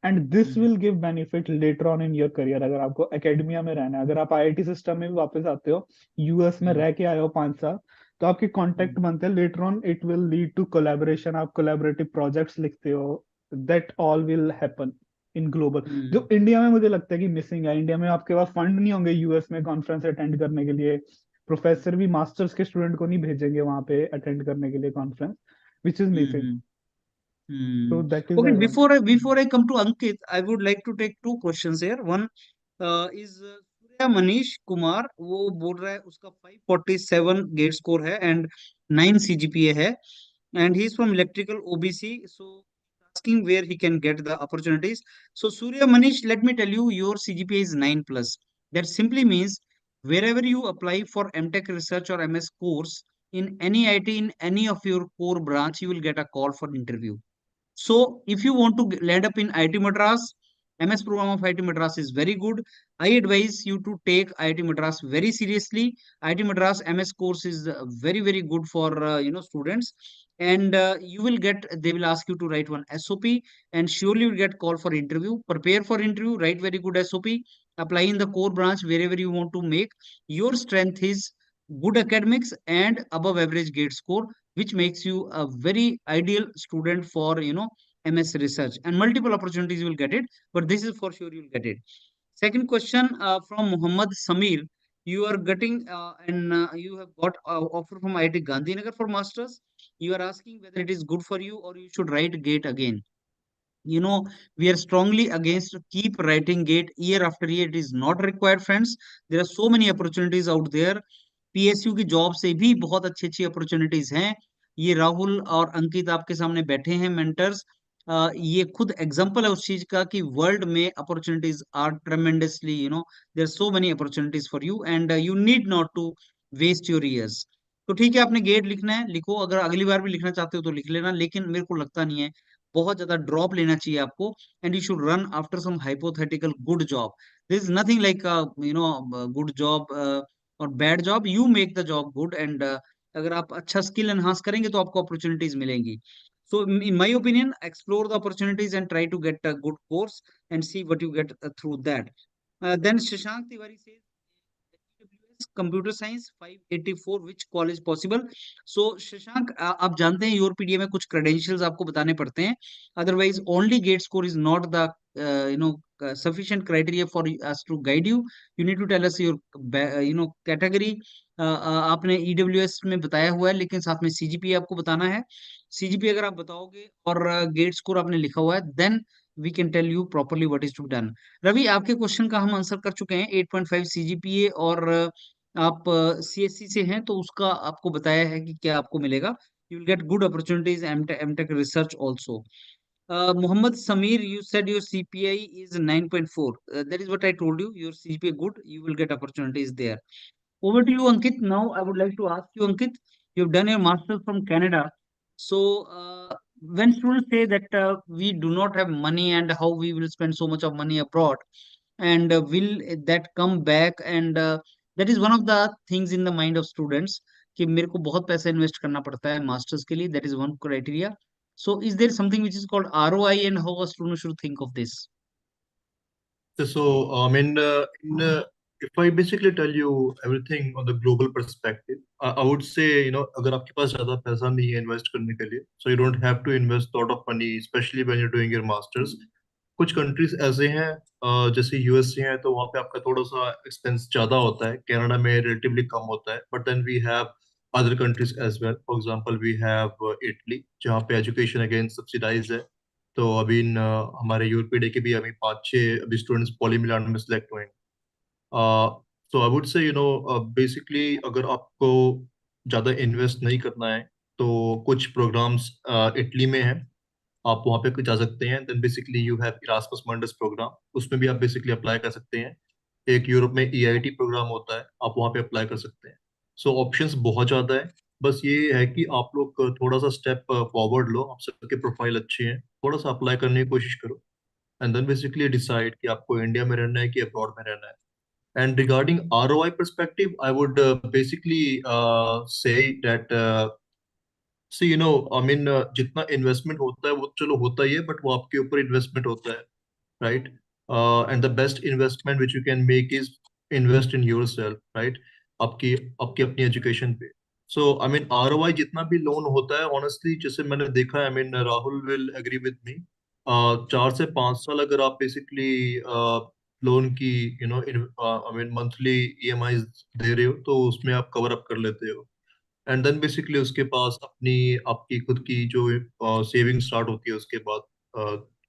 And this will give benefit later on in your career. अगर आपको एकेडमिया में रहना है, अगर आप आईआईटी सिस्टम में भी वापस आते हो, यूएस में रह के आए हो 5 साल, तो आपके कांटेक्ट बनते हैं. Later on it will lead to collaboration, आप कोलैबोरेटिव प्रोजेक्ट्स लिखते हो. That all will happen in global. जो इंडिया में मुझे लगता है कि मिसिंग है. इंडिया में आपके पास फंड नहीं होंगे यूएस में कॉन्फ्रेंस अटेंड करने के लिए. प्रोफेसर भी मास्टर्स के स्टूडेंट को नहीं भेजेंगे वहां पे अटेंड करने के लिए conference, which is missing. So that is the Okay, advantage. before I come to Ankit, I would like to take two questions here. One is Surya Manish Kumar, वो बोल रहा है उसका 547 गेट स्कोर है and 9 CGPA है and he is from electrical OBC, so asking where he can get the opportunities. So Surya Manish, let me tell you, your CGPA is 9 plus. That simply means wherever you apply for MTech research or MS course in any IT in any of your core branch, you will get a call for interview. So if you want to land up in IIT Madras, MS program of IIT Madras is very good. I advise you to take IIT Madras very seriously. IIT Madras MS course is very very good for students, and you will get, they will ask you to write one SOP, and surely you will get call for interview. Prepare for interview, write very good SOP, apply in the core branch wherever you want to make. Your strength is good academics and above average gate score, which makes you a very ideal student for MS research, and multiple opportunities you will get it, but this is for sure you will get it. Second question from Muhammad Samir. you are getting and you have got offer from IIT Gandhinagar for masters. You are asking whether it is good for you or you should write GATE again. You know, we are strongly against to keep writing GATE year after year. It is not required, friends. There are so many opportunities out there. PSU की job से भी बहुत अच्छी अच्छी opportunities हैं. ये राहुल और अंकित आपके सामने बैठे हैं मेंटर्स. ये खुद एग्जांपल है उस चीज का कि वर्ल्ड में opportunities are tremendously, you know, there are so many opportunities for you and you need not to waste your years. तो ठीक है, आपने गेट लिखना है लिखो, अगर अगली बार भी लिखना चाहते हो तो लिख लेना, लेकिन मेरे को लगता नहीं है बहुत ज्यादा ड्रॉप लेना चाहिए आपको. And you should run after some hypothetical good job. This is nothing like you know good job और bad job. You make the job good and अगर आप अच्छा स्किल एनहांस करेंगे तो आपको अपॉर्चुनिटीज मिलेंगी. So in my opinion, explore the opportunities and try to get a good course and see what you get through that. Then Shashank Tiwari says, AWS Computer Science 584, which college possible? So Shashank, आप जानते हैं YourPedia में कुछ credentials आपको बताने पड़ते हैं. Otherwise, only gate score is not the sufficient criteria for us to guide you. You need to tell us your category. आपने EWS में बताया हुआ है, लेकिन साथ में CGPA आपको बताना है. CGPA अगर आप बताओगे और गेट स्कोर आपने लिखा हुआ है, then we can tell you properly what is to done. Ravi, आपके क्वेश्चन का हम आंसर कर चुके हैं. 8.5 CGPA और आप CSC से हैं, तो उसका आपको बताया है कि क्या आपको मिलेगा. You will get good opportunities MTech research also. Muhammad Samir, you said your CPI is 9.4. That is what I told you. Your CPI good, you will get opportunities there. Over to you, Ankit. Now, I would like to ask you, Ankit, you've done your master's from Canada. So, when students say that we do not have money and how we will spend so much of money abroad, and will that come back? And that is one of the things in the mind of students कि मेरे को बहुत पैसा invest करना पड़ता है masters के लिए. That is one criteria. So, is there something which is called ROI, and how a student should think of this? So, if I basically tell you everything on the global perspective, I would say, अगर आपके पास ज़्यादा पैसा नहीं है invest करने के लिए, so you don't have to invest lot of money, especially when you're doing your masters. कुछ कंट्रीज ऐसे हैं, जैसे यूएसए हैं, तो वहाँ पे आपका थोड़ा सा एक्सपेंस ज़्यादा होता है. कनाडा में रिलेटिवली कम होता है, but then we have other countries as well. For example we have Italy, जहाँ पे एजुकेशन अगेन सब्सिडाइज है. तो अभी हमारे यूरोपीडे के भी अभी 5-6 अभी स्टूडेंट्स पॉली मिलान में सिलेक्ट हुए हैं. सो आई वुड से बेसिकली अगर आपको ज़्यादा इन्वेस्ट नहीं करना है तो कुछ प्रोग्राम्स इटली में हैं, आप वहाँ पे जा सकते हैं. Then basically you have Erasmus Mundus program, उसमें भी आप बेसिकली अप्लाई कर सकते हैं. एक यूरोप में EIT प्रोग्राम होता है, आप वहाँ पे अप्लाई कर सकते हैं. सो ऑप्शंस बहुत ज़्यादा है. बस ये है कि आप लोग थोड़ा सा स्टेप फॉरवर्ड लो. आप सबके प्रोफाइल अच्छे हैं, थोड़ा सा अप्लाई करने की कोशिश करो, एंड देन बेसिकली डिसाइड कि आपको इंडिया में रहना है कि अब्रॉड में रहना है. And regarding ROI perspective, I would basically say that so I mean जितना इन्वेस्टमेंट होता है वो चलो होता ही है, बट वो आपके ऊपर इन्वेस्टमेंट होता है, right. And the best investment which you can make is invest in your self, right. आपकी आपकी अपनी एजुकेशन पे. सो आई मीन ROI जितना भी लोन होता है, ऑनेस्टली जैसे मैंने देखा है, I mean Rahul will agree with me, 4 से 5 साल अगर आप बेसिकली लोन की आई मीन मंथली EMI दे रहे हो, तो उसमें आप कवर अप कर लेते हो. एंड देन बेसिकली उसके पास अपनी आपकी खुद की जो सेविंग स्टार्ट होती है उसके बाद.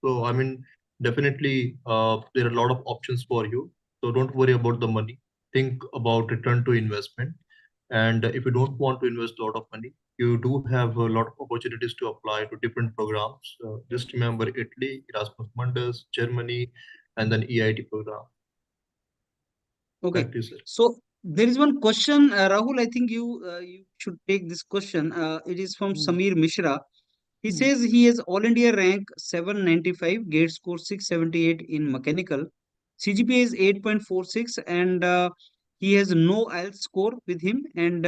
तो I mean definitely there are lot of options for you. So don't worry about the money. Think about return to investment. And if you don't want to invest a lot of money, you do have a lot of opportunities to apply to different programs. Just remember Italy, Erasmus Mundus, Germany, and then EIT program. Okay. Back to you, sir. So there is one question, Rahul. I think you should take this question. It is from Samir Mishra. He says he has All India rank 795, gate score 678 in mechanical. CGPA is 8.46, and he has no IELTS score with him. And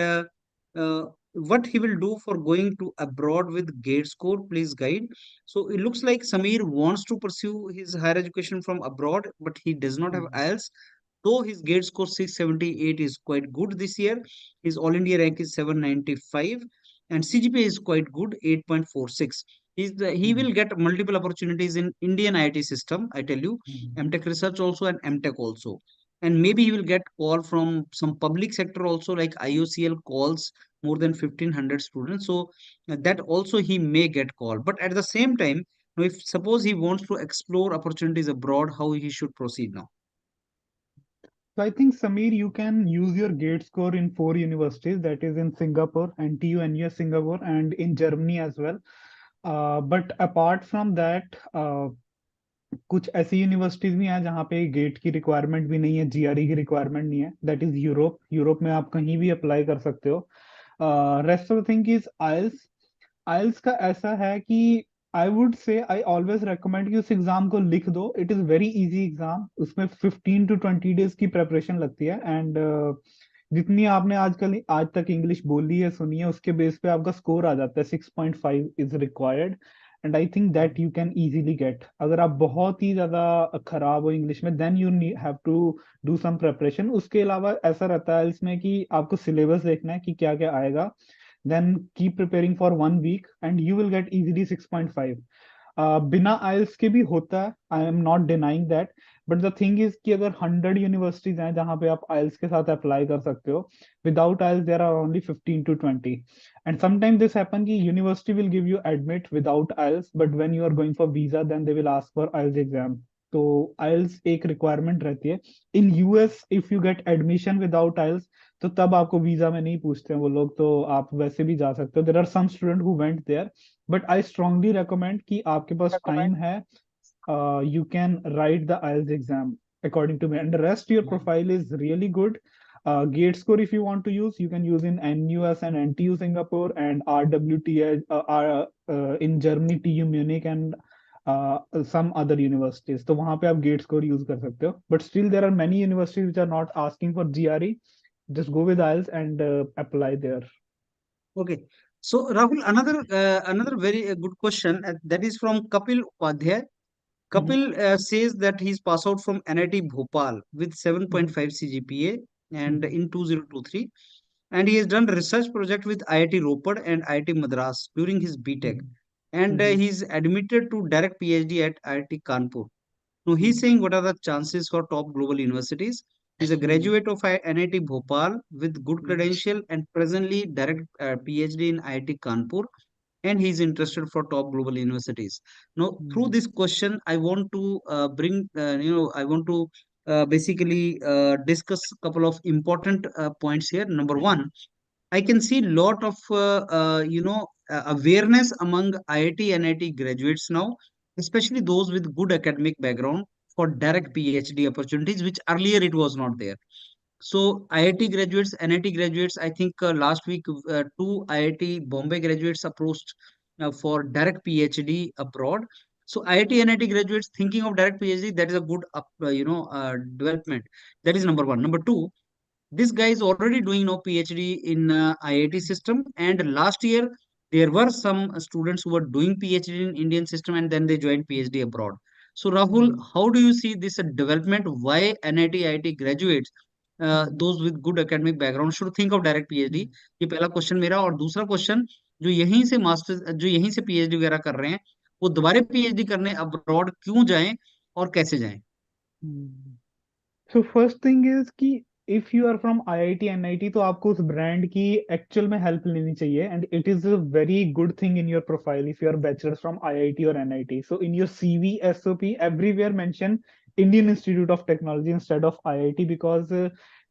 what he will do for going to abroad with gate score, please guide. So it looks like Samir wants to pursue his higher education from abroad, but he does not have IELTS. Though his gate score 678 is quite good this year, his All India rank is 795 and CGPA is quite good, 8.46. He will get multiple opportunities in Indian IIT system, I tell you, MTech research also and MTech also. and maybe he will get call from some public sector also, like IOCL calls more than 1500 students. So that also he may get call. But at the same time, now if suppose he wants to explore opportunities abroad, how he should proceed now? So I think, Samir, you can use your GATE score in 4 universities, that is in Singapore, NTU, NUS Singapore, and in Germany as well. But apart from that, कुछ ऐसी universities भी हैं जहाँ पे gate की requirement भी नहीं है, जीआरई की रिक्वायरमेंट नहीं है, दैट इज यूरोप। यूरोप में आप कहीं भी अप्लाई कर सकते हो। Rest of the thing is IELTS. IELTS का ऐसा है कि I would say I always recommend कि उस एग्जाम को लिख दो। It is very easy exam, उसमें 15 to 20 days की प्रेपरेशन लगती है, एंड जितनी आपने आजकल आज तक इंग्लिश बोली है सुनी है उसके बेस पे आपका स्कोर आ जाता है। 6.5 is required, and I think that you can easily get. अगर आप बहुत ही ज्यादा खराब हो इंग्लिश में, then you have to do some preparation. उसके अलावा ऐसा रहता है इसमें कि आपको सिलेबस देखना है कि क्या क्या आएगा, then keep preparing for 1 week and you will get easily 6.5। बिना आइल्स के भी होता है, I am not denying that, but the thing is कि अगर 100 यूनिवर्सिटीज हैं जहां पे आप आइल्स के साथ अप्लाई कर सकते हो, without IELTS there are only 15 to 20। And sometime this happen कि university will give you admit without IELTS, but when you are going for visa then they will ask for IELTS exam. तो IELTS एक requirement रहती है। In US if you get admission without IELTS, तो तब आपको visa में नहीं पूछते हैं वो लोग, तो आप वैसे भी जा सकते हो। There are some student who went there, but I strongly recommend कि आपके पास टाइम है, you can write the IELTS exam according to me, and the rest your profile is really good. Gate score, if you want to use, you can use in NUS and NTU Singapore, and RWTH in Germany, TU Munich, and some other universities. तो वहाँ पे आप gate score use कर सकते हो, but still there are many universities which are not asking for GRE. Just go with IELTS and apply there. Okay. So Rahul, another very good question, that is from Kapil Upadhyay. Kapil says that he's passed out from NIT Bhopal with 7.5 CGPA and in 2023, and he has done research project with IIT Ropar and IIT Madras during his BTech, and he's admitted to direct PhD at IIT Kanpur. Now he's saying what are the chances for top global universities. He's a graduate of NIT Bhopal with good credential and presently direct PhD in IIT Kanpur, and he's interested for top global universities. Now, through this question, I want to I want to basically discuss a couple of important points here. Number one, I can see lot of awareness among IIT and NIT graduates now, especially those with good academic background for direct PhD opportunities, which earlier it was not there. So IIT graduates, NIT graduates, I think last week two IIT Bombay graduates approached for direct PhD abroad. So IIT NIT graduates thinking of direct PhD, that is a good development. That is number one. Number two, this guy is already doing now PhD in IIT system, and last year there were some students who were doing PhD in Indian system and then they joined PhD abroad. So Rahul, how do you see this development? Why NIT IIT graduates, those with good academic background should think of direct PhD? ये पहला question मेरा। और दूसरा question, जो यहीं से master जो यहीं से PhD वगैरह कर रहे हैं, वो दोबारा PhD करने अब्रॉड क्यों जाएं और कैसे जाएं? So first thing is कि if you are from IIT NIT, तो आपको उस ब्रांड की एक्चुअल में हेल्प लेनी चाहिए, and it is a very good thing in your profile if you are bachelors from IIT or NIT. So in your CV, SOP, everywhere mention Indian Institute of Technology instead of IIT, because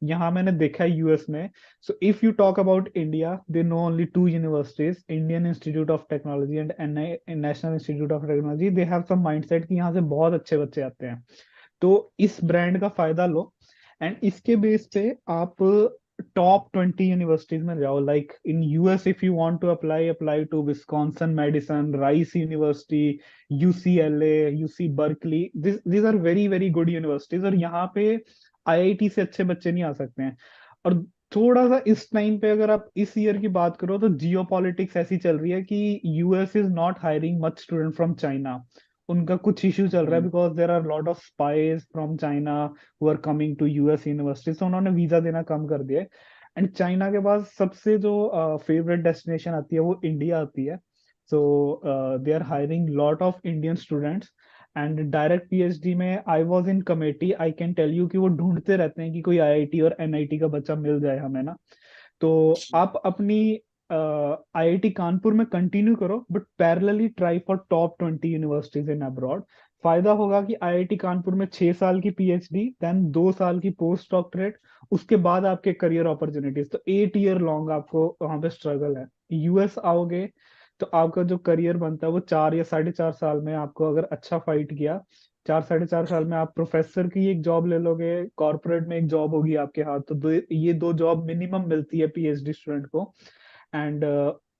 यहाँ मैंने देखा है US में। So if you talk about India, they know only 2 universities, Indian Institute of Technology and National Institute of Technology. They have some mindset कि यहाँ से बहुत अच्छे बच्चे आते हैं, तो इस ब्रांड का फायदा लो, एंड इसके बेस पे आप टॉप 20 यूनिवर्सिटीज में जाओ। Like in US, if you want to apply to Wisconsin Madison, Rice University, UCLA, UC Berkeley, this are very very good universities, और यहाँ पे आईआईटी से अच्छे बच्चे नहीं आ सकते हैं। और थोड़ा सा इस टाइम पे अगर आप इस ईयर की बात करो, तो जियो पॉलिटिक्स ऐसी चल रही है कि US is not hiring much student from China. उनका कुछ इश्यू चल रहा है because there are lot of spies from China who are coming to US university, तो उन्होंने वीजा देना कम कर दिया। एंड चाइना के पास सबसे जो फेवरेट डेस्टिनेशन आती है वो इंडिया आती है। So they are hiring lot of Indian students, and direct PhD में I was in committee, I can tell you कि वो ढूंढते रहते हैं कि कोई आईआईटी और एनआईटी का बच्चा मिल जाए हमें ना। तो आप अपनी आईआईटी कानपुर में कंटिन्यू करो, but parallelly try for top 20 universities in abroad. फायदा होगा कि आईआईटी कानपुर में 6 साल की पीएचडी, देन 2 साल की पोस्ट डॉक्टरेट, उसके बाद आपके करियर अपॉर्चुनिटीज। तो 8 ईयर लॉन्ग आपको वहां पे स्ट्रगल है। यूएस आओगे तो आपका जो करियर बनता है वो 4 या 4.5 साल में, आपको अगर अच्छा फाइट किया 4 साढ़े 4 साल में आप प्रोफेसर की एक जॉब ले लोगे, कॉर्पोरेट में एक जॉब होगी आपके हाथ। तो ये दो जॉब मिनिमम मिलती है पीएचडी स्टूडेंट को। एंड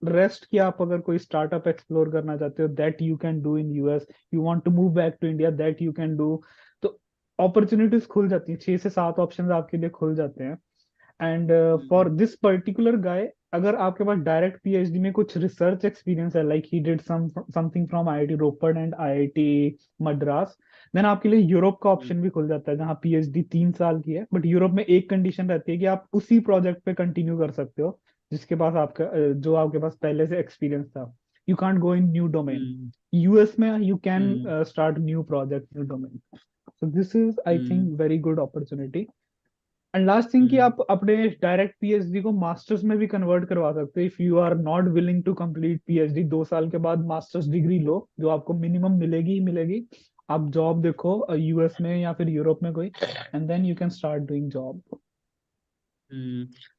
रेस्ट की आप अगर कोई स्टार्टअप एक्सप्लोर करना चाहते हो, that you can do in US. You want to move back to India, that you can do. तो अपॉर्चुनिटीज खुल जाती हैं, 6 से 7 ऑप्शंस आपके लिए खुल जाते हैं। And for this particular guy, अगर आपके पास डायरेक्ट पीएचडी में कुछ रिसर्च एक्सपीरियंस है, like he did something from IIT Ropar and IIT Madras, then आपके लिए यूरोप का ऑप्शन भी खुल जाता है, जहाँ पीएचडी 3 साल की है। बट यूरोप में एक कंडीशन रहती है कि आप उसी प्रोजेक्ट पे कंटिन्यू कर सकते हो जिसके पास आपका जो आपके पास पहले से एक्सपीरियंस था। You can't go in new domain. US में you can start new project, new domain. So this is I think very good opportunity. And last thing कि आप अपने डायरेक्ट पीएचडी को मास्टर्स में भी कन्वर्ट करवा सकते हो। If you are not willing to complete PhD, 2 साल के बाद मास्टर्स डिग्री लो, जो आपको मिनिमम मिलेगी ही मिलेगी। आप जॉब देखो यूएस में या फिर यूरोप में कोई, and then you can start doing job.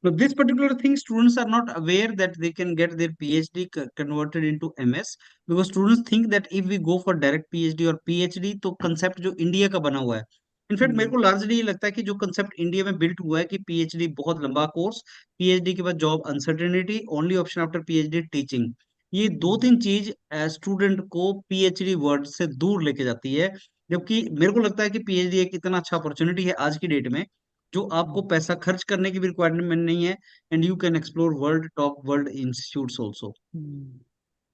So this particular thing, students are not aware that they can get their PhD converted into MS, because students think that if we go for direct PhD or PhD, तो concept जो India का बना हुआ है। In fact मेरे को largely ये लगता है कि जो कंसेप्ट इंडिया में बिल्ट हुआ है कि पीएचडी बहुत लंबा कोर्स, पीएचडी के बाद job uncertainty, only option after PhD teaching, ये 2-3 चीज स्टूडेंट को पीएचडी वर्ड से दूर लेके जाती है। जबकि मेरे को लगता है कि पीएचडी एक इतना अच्छा अपॉर्चुनिटी है आज की डेट में, जो आपको पैसा खर्च करने की भी रिक्वायरमेंट नहीं है, and you can explore world top world institutes also.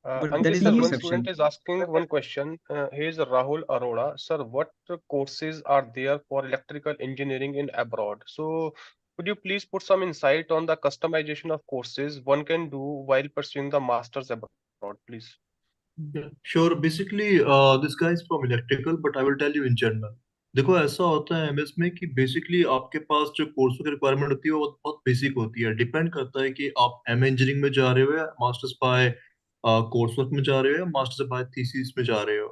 But that Ankit is sir, the one perception. student is asking one question. He is Rahul Arora. Sir, what courses are there for electrical engineering in abroad? So, could you please put some insight on the customization of courses one can do while pursuing the masters abroad, please? Yeah, sure. Basically, this guy is from electrical, but I will tell you in general. देखो ऐसा होता है MS में कि basically आपके पास जो कोर्सों की requirement होती है वो बहुत बेसिक होती है। डिपेंड करता है कि आप एम इंजीनियरिंग में जा रहे हो या मास्टर्स बाय कोर्स वर्क में जा रहे हो या मास्टर्स बाय थीसिस में जा रहे हो।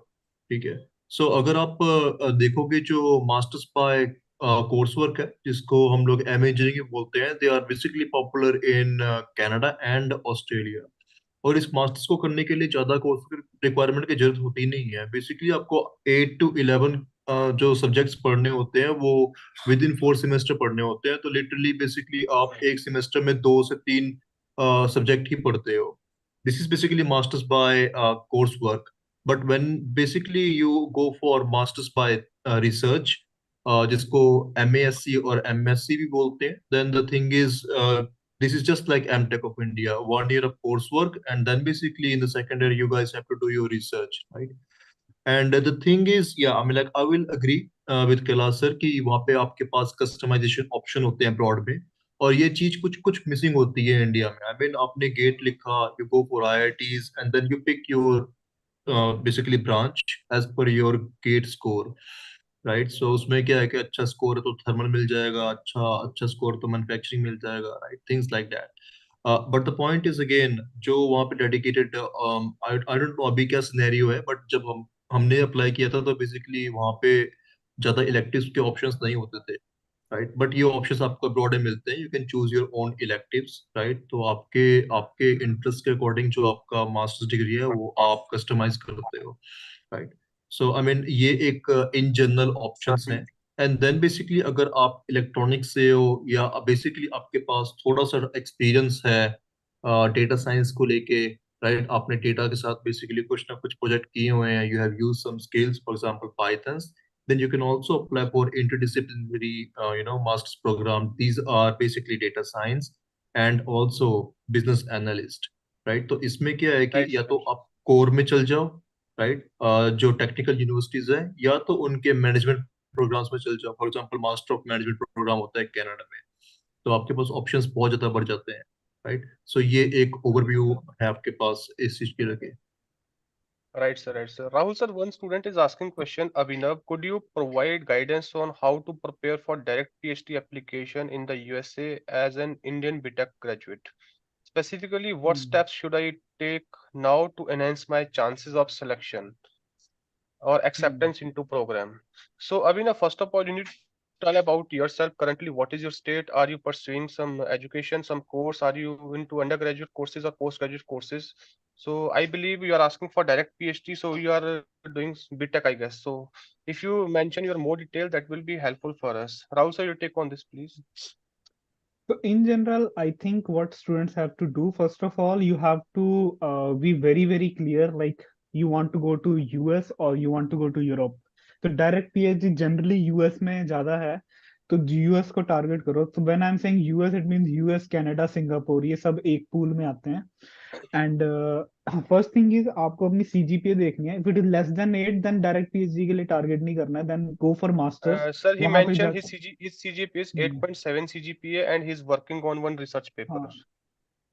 ठीक है। सो अगर आप देखोगे जो मास्टर्स बाय कोर्स वर्क है जिसको हम लोग एम इंजीनियरिंग बोलते हैं, they are basically popular in Canada and Australia. और इस मास्टर्स को करने के लिए ज्यादा कोर्स रिक्वायरमेंट की जरूरत होती नहीं है। बेसिकली आपको 8 to 11 जो सब्जेक्ट्स पढ़ने होते हैं वो विद इन 4 सेमेस्टर पढ़ने होते हैं। तो लिटरली बेसिकली आप एक सेमेस्टर में 2 से 3 सब्जेक्ट ही पढ़ते हो। This is basically masters by course work. But when basically you go for masters by research, जिसको एमएससी और एमएससी भी बोलते हैं, then the thing is this is just like MTech of India, 1 year of coursework, and then basically in the second year you guys have to do your research, right? And the thing is, yeah, I mean, like I will agree with Kailash sir कि वहाँ पे आपके पास customization option होते हैं abroad में, और ये चीज कुछ कुछ मिसिंग होती है इंडिया में। I mean, आपने गेट लिखा, you go for IITs, and then you pick your basically branch as per your gate score, right. So उसमें क्या है कि अच्छा स्कोर है तो थर्मल मिल जाएगा, अच्छा अच्छा स्कोर तो मैन्युफैक्चरिंग मिल जाएगा, right, things like that. But the point is again, जो वहाँ पे डेडिकेटेड, आई डोंट नो अभी क्या सिनेरियो है, बट जब हमने अप्लाई किया था तो बेसिकली वहाँ पे ज्यादा इलेक्टिव्स के ऑप्शंस नहीं होते थे, राइट। बट ये ऑप्शंस आपको अब्रॉड में मिलते हैं, you can choose your own electives, right. तो आपके आपके इंटरेस्ट के अकॉर्डिंग जो आपका मास्टर्स डिग्री है वो आप कस्टमाइज करते हो, राइट। सो आई मीन ये एक इन जनरल ऑप्शंस हैं। एंड देन बेसिकली अगर आप इलेक्ट्रॉनिक्स से हो या बेसिकली आपके पास थोड़ा सा एक्सपीरियंस है डेटा साइंस को लेके, राइट, आपने डेटा के साथ बेसिकली कुछ ना कुछ प्रोजेक्ट किए हुए हैं, you have used some skills, for example Python, then you can also apply for interdisciplinary master's program. These are basically data science and also business analyst, right? तो इसमें क्या है कि Right, या sir. तो आप कोर में चल जाओ, राइट, जो टेक्निकल यूनिवर्सिटीज है, या तो उनके मैनेजमेंट प्रोग्राम्स में चल जाओ। For example master of management program होता है कनाडा में, तो आपके पास ऑप्शंस बहुत ज्यादा बढ़ जाते हैं, राइट। सो ये एक ओवरव्यू है आपके पास इस चीज के लगे। Right, sir. Right, sir. Rahul, sir, one student is asking question. Abhinav, could you provide guidance on how to prepare for direct PhD application in the USA as an Indian BTech graduate? Specifically, what steps should I take now to enhance my chances of selection or acceptance into program? So, Abhinav, first of all, you need to tell about yourself currently. What is your state? Are you pursuing some education, some course? Are you into undergraduate courses or postgraduate courses? So I believe you are asking for direct PhD, so you are doing BTech, I guess. So if you mention your more detail, that will be helpful for us. Rahul, sir, your take on this, please. So in general, I think what students have to do, first of all, you have to be very, very clear, like you want to go to US or you want to go to Europe. तो direct PhD generally US में ज्यादा है, तो US को target करो. तो when I am saying US, it means US, Canada, Singapore, ये सब एक पूल में आते हैं. एंड फर्स्ट थिंग इज आपको अपनी सीजीपीए देखनी है. If it is less than 8, then direct PhD के लिए टारगेट नहीं करना है, then go for masters. Sir, he वहां पे mentioned जाकर his CGPA is 8.7 CGPA and he's working on one research paper. हाँ.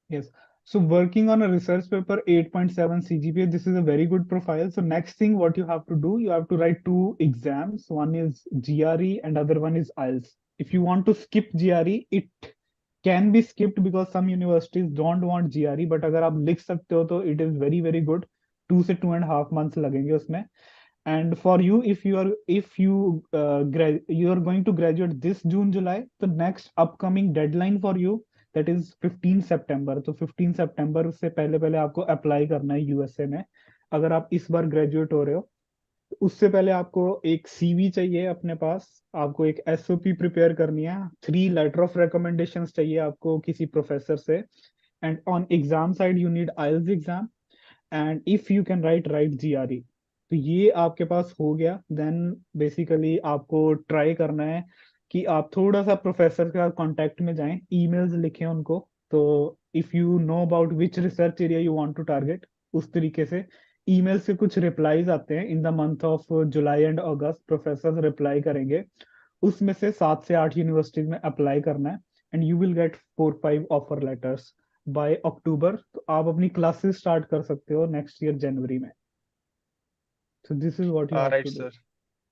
Yes. So working on a research paper, 8.7 CGPA, this is a very good profile. So next thing, what you have to do, you have to write 2 exams. One is GRE and other one is IELTS. If you want to skip GRE, it can be skipped because some universities don't want GRE. But अगर आप लिख सकते हो तो it is very very good. 2 से 2.5 months लगेंगे उसमें. And for you, if you are going to graduate this June July, the next upcoming deadline for you, that is 15 सितंबर. तो 15 सितंबर से पहले पहले आपको अप्लाई करना है यूएसए में, अगर आप इस बार ग्रेजुएट हो रहे हो. उससे पहले आपको एक सीवी चाहिए अपने पास, आपको एक एसओपी प्रिपेयर करनी है, 3 लेटर ऑफ रिकमेंडेशंस चाहिए आपको किसी प्रोफेसर से. And on exam side you need IELTS exam, and if you can write GRE. तो ये आपके पास हो गया. देन बेसिकली आपको ट्राई करना है कि आप थोड़ा सा प्रोफेसर के साथ कांटेक्ट में जाएं, ईमेल्स लिखें उनको. तो if you know about which research area you want to target, उस तरीके से ईमेल से कुछ रिप्लाईज आते हैं. In the month of July and August professor reply करेंगे, उसमें से 7 से 8 यूनिवर्सिटीज में अप्लाई करना है. And you will get 4-5 offer letters by October. तो आप अपनी क्लासेस स्टार्ट कर सकते हो नेक्स्ट ईयर जनवरी में. So this is what you have Right, to do. sir.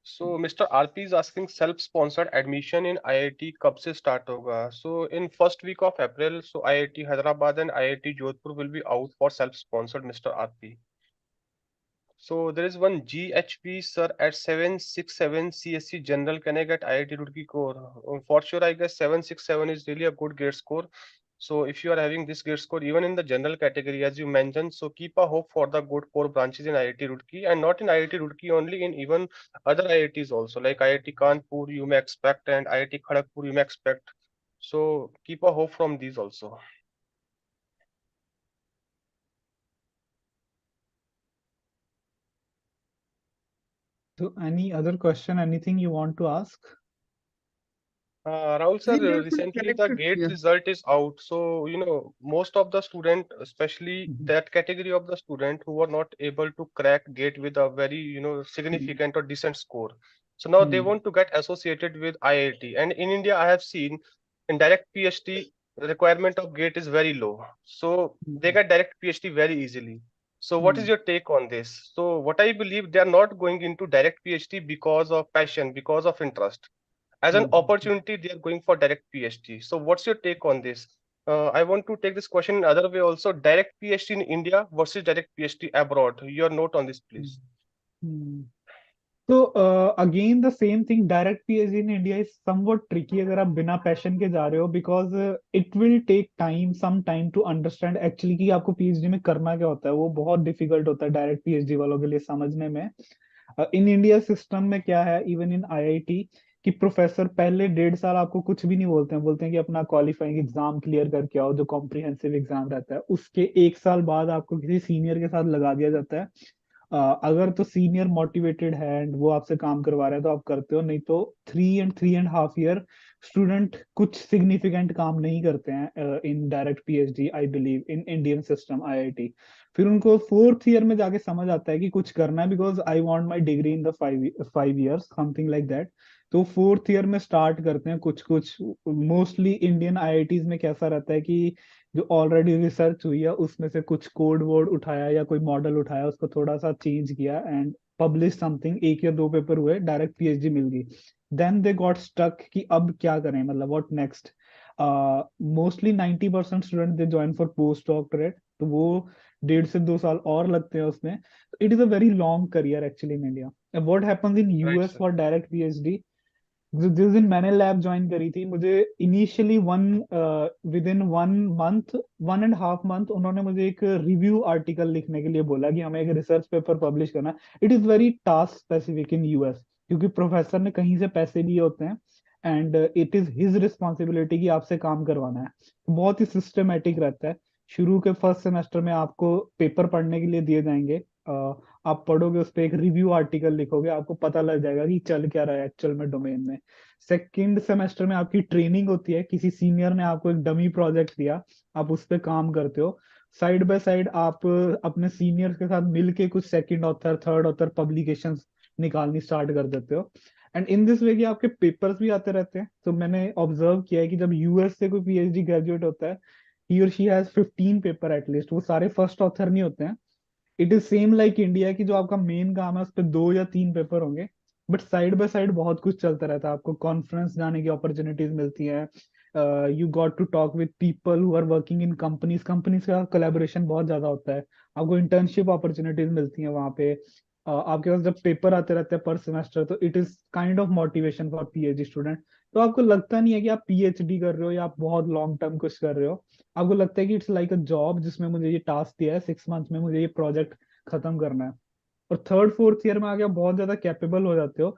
So Mr. RP is asking self-sponsored admission in IIT कब से start होगा? So in first week of April, so IIT Hyderabad and IIT Jodhpur will be out for self-sponsored, Mr. RP. So there is one GHP sir at 767 CSC General. Can I get IIT Roorkee core? For sure, I guess 767 is really a good grade score. So if you are having this grade score even in the general category as you mentioned, so keep a hope for the good core branches in IIT Roorkee, and not in IIT Roorkee only, in even other IITs also, like IIT Kanpur you may expect and IIT Kharagpur you may expect. So keep a hope from these also. So any other question, anything you want to ask? Rahul sir, When they should recently the select it, GATE yeah. result is out. So, most of the student, especially Mhm. that category of the student who are not able to crack GATE with a very, significant or decent score. So now they Hmm. want to get associated with IIT. And in India, I have seen in direct PhD, the requirement of GATE is very low. So they get direct PhD very easily. So what is Hmm. your take on this? So what I believe, they are not going into direct PhD because of passion, because of interest. As an Hmm. opportunity, they are going for direct PhD. So what's your take on this? I want to take this question in other way also. Direct PhD in India versus direct PhD abroad. Your note on this, please. Hmm. तो again the same thing, direct PhD in India is somewhat tricky अगर आप बिना passion के जा रहे हो, because it will take time, some time to understand actually कि आपको पीएचडी में करना क्या होता है. वो बहुत डिफिकल्ट होता है डायरेक्ट पीएचडी वालों के लिए समझने में. इन इंडिया सिस्टम में क्या है, इवन इन आईआईटी, कि प्रोफेसर पहले 1.5 साल आपको कुछ भी नहीं बोलते हैं, बोलते हैं कि अपना क्वालिफाइंग एग्जाम क्लियर करके आओ, जो कॉम्प्रिहेंसिव एग्जाम रहता है. उसके 1 साल बाद आपको किसी सीनियर के साथ लगा दिया जाता है. अगर तो सीनियर मोटिवेटेड है एंड वो आपसे काम करवा रहा है तो आप करते हो, नहीं तो 3 and 3.5 year स्टूडेंट कुछ सिग्निफिकेंट काम नहीं करते हैं in direct PhD, I believe in Indian system IIT. फिर उनको 4th year में जाके समझ आता है कि कुछ करना है, because I want my degree in the 5 years, something like that. तो फोर्थ ईयर में स्टार्ट करते हैं कुछ कुछ। मोस्टली इंडियन आईआईटीज में कैसा रहता है कि जो ऑलरेडी रिसर्च हुई है उसमें से कुछ कोड वोड उठाया या कोई मॉडल उठाया, उसको थोड़ा सा चेंज किया एंड पब्लिश समथिंग, एक या दो पेपर हुए, डायरेक्ट पीएचडी मिल गई। देन दे गॉट स्टक कि अब क्या करें, मतलब what next. Mostly 90% student they join for post doctorate, तो वो 1.5 से 2 साल और लगते हैं उसमें। It is a very long career actually in India. What happens in Right, US sir. For direct PhD, जिस दिन मैंने लैब ज्वाइन करी थी, मुझे initially with in 1 month, 1.5 month उन्होंने मुझे एक रिव्यू आर्टिकल लिखने के लिए बोला कि हमें एक रिसर्च पेपर पब्लिश करना। It is very task specific in US, क्योंकि प्रोफेसर ने कहीं से पैसे लिए होते हैं and it is his responsibility कि आपसे काम करवाना है। बहुत ही सिस्टमेटिक रहता है। शुरू के फर्स्ट सेमेस्टर में आपको पेपर पढ़ने के लिए दिए जाएंगे। आप पढ़ोगे, उस पर एक रिव्यू आर्टिकल लिखोगे, आपको पता लग जाएगा कि चल क्या रहा है एक्चुअल में डोमेन में। सेकेंड सेमेस्टर में आपकी ट्रेनिंग होती है, किसी सीनियर ने आपको एक डमी प्रोजेक्ट दिया, आप उस पर काम करते हो। साइड बाय साइड आप अपने सीनियर्स के साथ मिलके कुछ second author, third author publications निकालनी स्टार्ट कर देते हो। एंड इन दिस वे कि आपके पेपर्स भी आते रहते हैं। तो मैंने ऑब्जर्व किया है कि जब यूएस से कोई पीएचडी ग्रेजुएट होता है, ही और शी हैज 15 पेपर एटलीस्ट। वो सारे फर्स्ट ऑथर नहीं होते हैं। It is same like India की, जो आपका मेन काम है उस पर 2 या 3 पेपर होंगे, बट साइड बाय साइड बहुत कुछ चलता रहता है। आपको कॉन्फ्रेंस जाने की अपॉर्चुनिटीज मिलती हैं, you got to talk with people who are working in companies, companies का कोलैबोरेशन बहुत ज्यादा होता है। आपको इंटर्नशिप अपॉर्चुनिटीज मिलती हैं वहाँ पे। आपके पास जब पेपर आते रहते हैं पर सेमेस्टर, तो it is kind of motivation for PhD student. तो आपको लगता नहीं है कि आप पीएचडी कर रहे हो या आप बहुत लॉन्ग टर्म कुछ कर रहे हो। आपको लगता है कि इट्स लाइक अ जॉब, जिसमें मुझे ये टास्क दिया है, 6 मंथ में मुझे ये प्रोजेक्ट खत्म करना है। और थर्ड फोर्थ ईयर में आके आप बहुत ज्यादा कैपेबल हो जाते हो।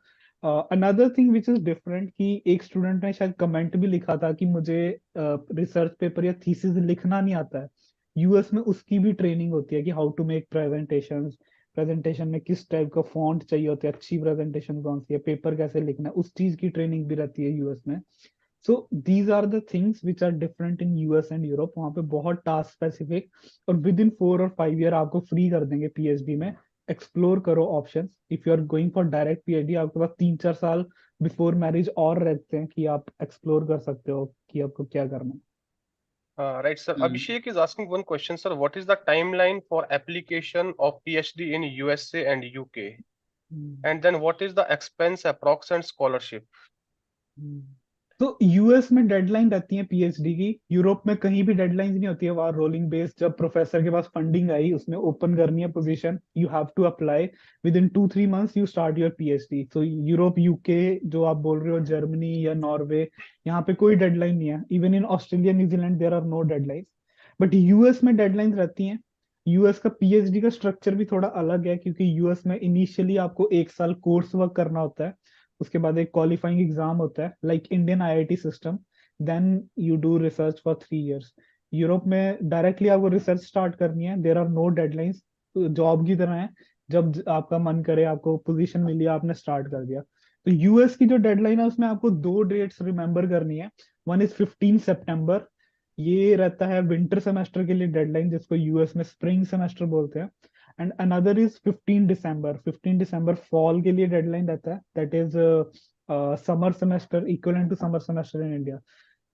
Another thing which is different, कि एक स्टूडेंट ने शायद कमेंट भी लिखा था कि मुझे रिसर्च पेपर या थीसिस लिखना नहीं आता है। यूएस में उसकी भी ट्रेनिंग होती है कि how to make presentation, presentation में किस टाइप का फॉन्ट चाहिए होता है, अच्छी प्रेजेंटेशन कौन सी है, पेपर कैसे लिखना है, उस चीज की ट्रेनिंग भी रहती है यूएस में। So these are the things which are different in US and Europe. वहाँ पे बहुत टास्क स्पेसिफिक, और विद इन 4 और 5 ईयर आपको फ्री कर देंगे पीएचडी में। एक्सप्लोर करो options. If you are going for direct PhD, आपके पास 3-4 साल बिफोर मैरिज और रहते हैं कि आप एक्सप्लोर कर सकते हो कि आपको क्या करना है। Right, sir. Abhishek is asking one question, sir. What is the timeline for application of PhD in USA and UK? And then what is the expense, approx, and scholarship? तो यूएस में डेडलाइन रहती है PhD की, Europe में कहीं भी deadline नहीं होती है। वहाँ रोलिंग बेस, जब प्रोफेसर के पास फंडिंग आई, उसने ओपन करनी है position, you have to apply, within 2-3 months you start your PhD. तो यूरोप, यूके जो आप बोल रहे हो, जर्मनी या नॉर्वे, यहाँ पे कोई डेडलाइन नहीं है। Even in Australia, New Zealand, there are no deadline. But US में डेडलाइंस रहती हैं। यूएस का पीएचडी का स्ट्रक्चर भी थोड़ा अलग है, क्योंकि यूएस में इनिशियली आपको 1 साल कोर्स वर्क करना होता है, उसके बाद एक क्वालिफाइंग एग्जाम होता है like Indian IIT system, then you do research for 3 years. Europe में डायरेक्टली आपको रिसर्च स्टार्ट करनी है, there are no deadlines, job की तरह है। जब आपका मन करे, आपको पोजीशन मिली, आपने स्टार्ट कर दिया। तो यूएस की जो डेडलाइन है, उसमें आपको 2 डेट्स रिमेंबर करनी है। वन इज 15 सितंबर, ये रहता है विंटर सेमेस्टर के लिए डेडलाइन, जिसको यूएस में स्प्रिंग सेमेस्टर बोलते हैं। And another is 15 December, 15 December fall के लिए डेडलाइन रहता है, that is summer semester, equivalent to summer semester in India.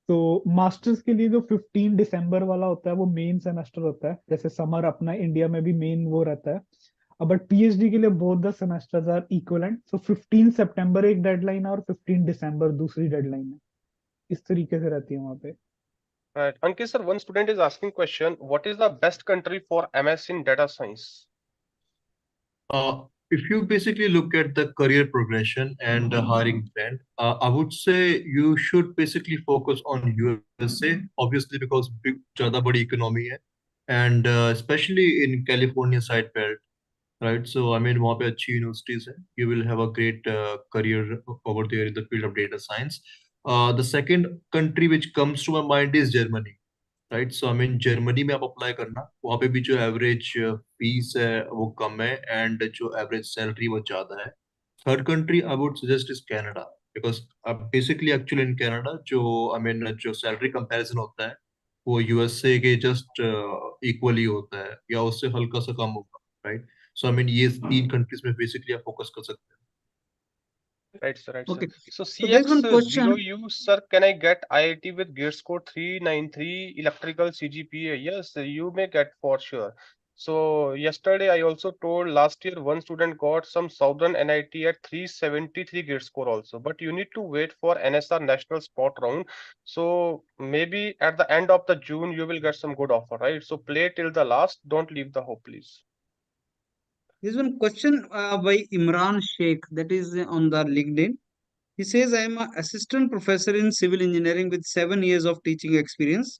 तो मास्टर्स के लिए जो 15 दिसंबर वाला होता है, वो मेन सेमेस्टर होता है, जैसे समर अपना इंडिया में भी मेन वो रहता है। बट पीएचडी के लिए both the semesters are equivalent. So 15 सितंबर एक डेडलाइन है और 15 दिसंबर दूसरी डेडलाइन है। इस तरीके से रहती है वहाँ पे। Right. Ankit, sir, one student is asking question. What is the best country for MS in data science? If you basically look at the career progression and the hiring trend, I would say you should basically focus on USA, obviously because big, ज़्यादा बड़ी economy है, and especially in California side belt, right? So I mean वहाँ पे अच्छी universities है. You will have a great career over there in the field of data science. The second country which comes to my mind is Germany. Right, so I mean Germany में आप apply करना, वहाँ पे भी जो average fees है वो कम है एंड जो एवरेज सैलरी वो ज्यादा है। Third country I would suggest is Canada, because अब बेसिकली एक्चुअली इन कनाडा जो आई मीन जो सैलरी कंपैरिजन होता है वो यूएसए के जस्ट इक्वली होता है या उससे हल्का सा कम होगा, राइट। सो आई मीन ये 3 कंट्रीज में बेसिकली आप फोकस कर सकते हैं। Right, sir. Right, sir. Okay. So So there's one question. CX0U, sir, can I get IIT with gate score 393 electrical CGPA? Yes, you may get for sure. So yesterday I also told last year one student got some Southern NIT at 373 gate score also. But you need to wait for NSR national spot round. So maybe at the end of the June you will get some good offer, right? So play till the last. Don't leave the hope, please. There's one question by Imran Sheikh that is on the LinkedIn. He says, I am an assistant professor in civil engineering with 7 years of teaching experience.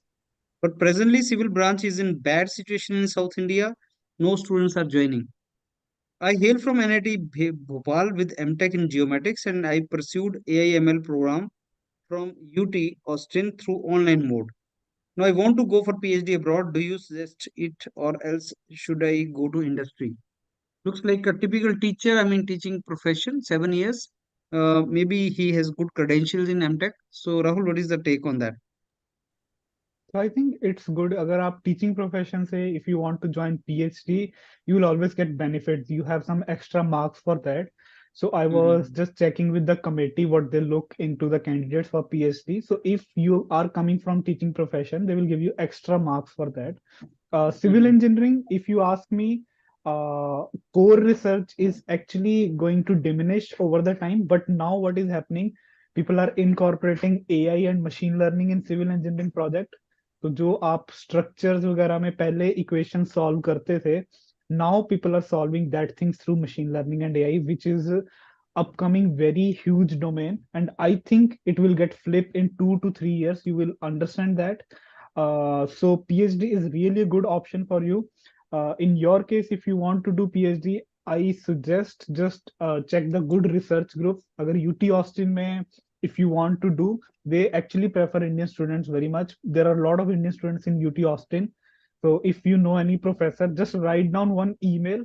But presently, civil branch is in bad situation in South India. No students are joining. I hail from NIT Bhopal with MTech in geomatics, and I pursued AIML program from UT Austin through online mode. Now I want to go for PhD abroad. Do you suggest it, or else should I go to industry? Looks like a typical teacher. I mean, teaching profession, 7 years. Maybe he has good credentials in MTech. So Rahul, what is the take on that? So I think it's good अगर आप teaching profession से if you want to join PhD, you will always get benefits. You have some extra marks for that. So I was just checking with the committee what they look into the candidates for PhD. So if you are coming from teaching profession, they will give you extra marks for that. Civil engineering, if you ask me, core research is actually going to diminish over the time. But now what is happening? People are incorporating AI and machine learning in civil engineering project. तो जो आप structures वगैरह में पहले equation solve करते थे, now people are solving that things through machine learning and AI, which is upcoming very huge domain, and I think it will get flipped in 2 to 3 years. You will understand that. So PhD is really a good option for you. In your case, if you want to do PhD, I suggest just check the good research group. अगर UT Austin में if you want to do, they actually prefer Indian students very much. There are a lot of Indian students in UT Austin. So if you know any professor, just write down one email.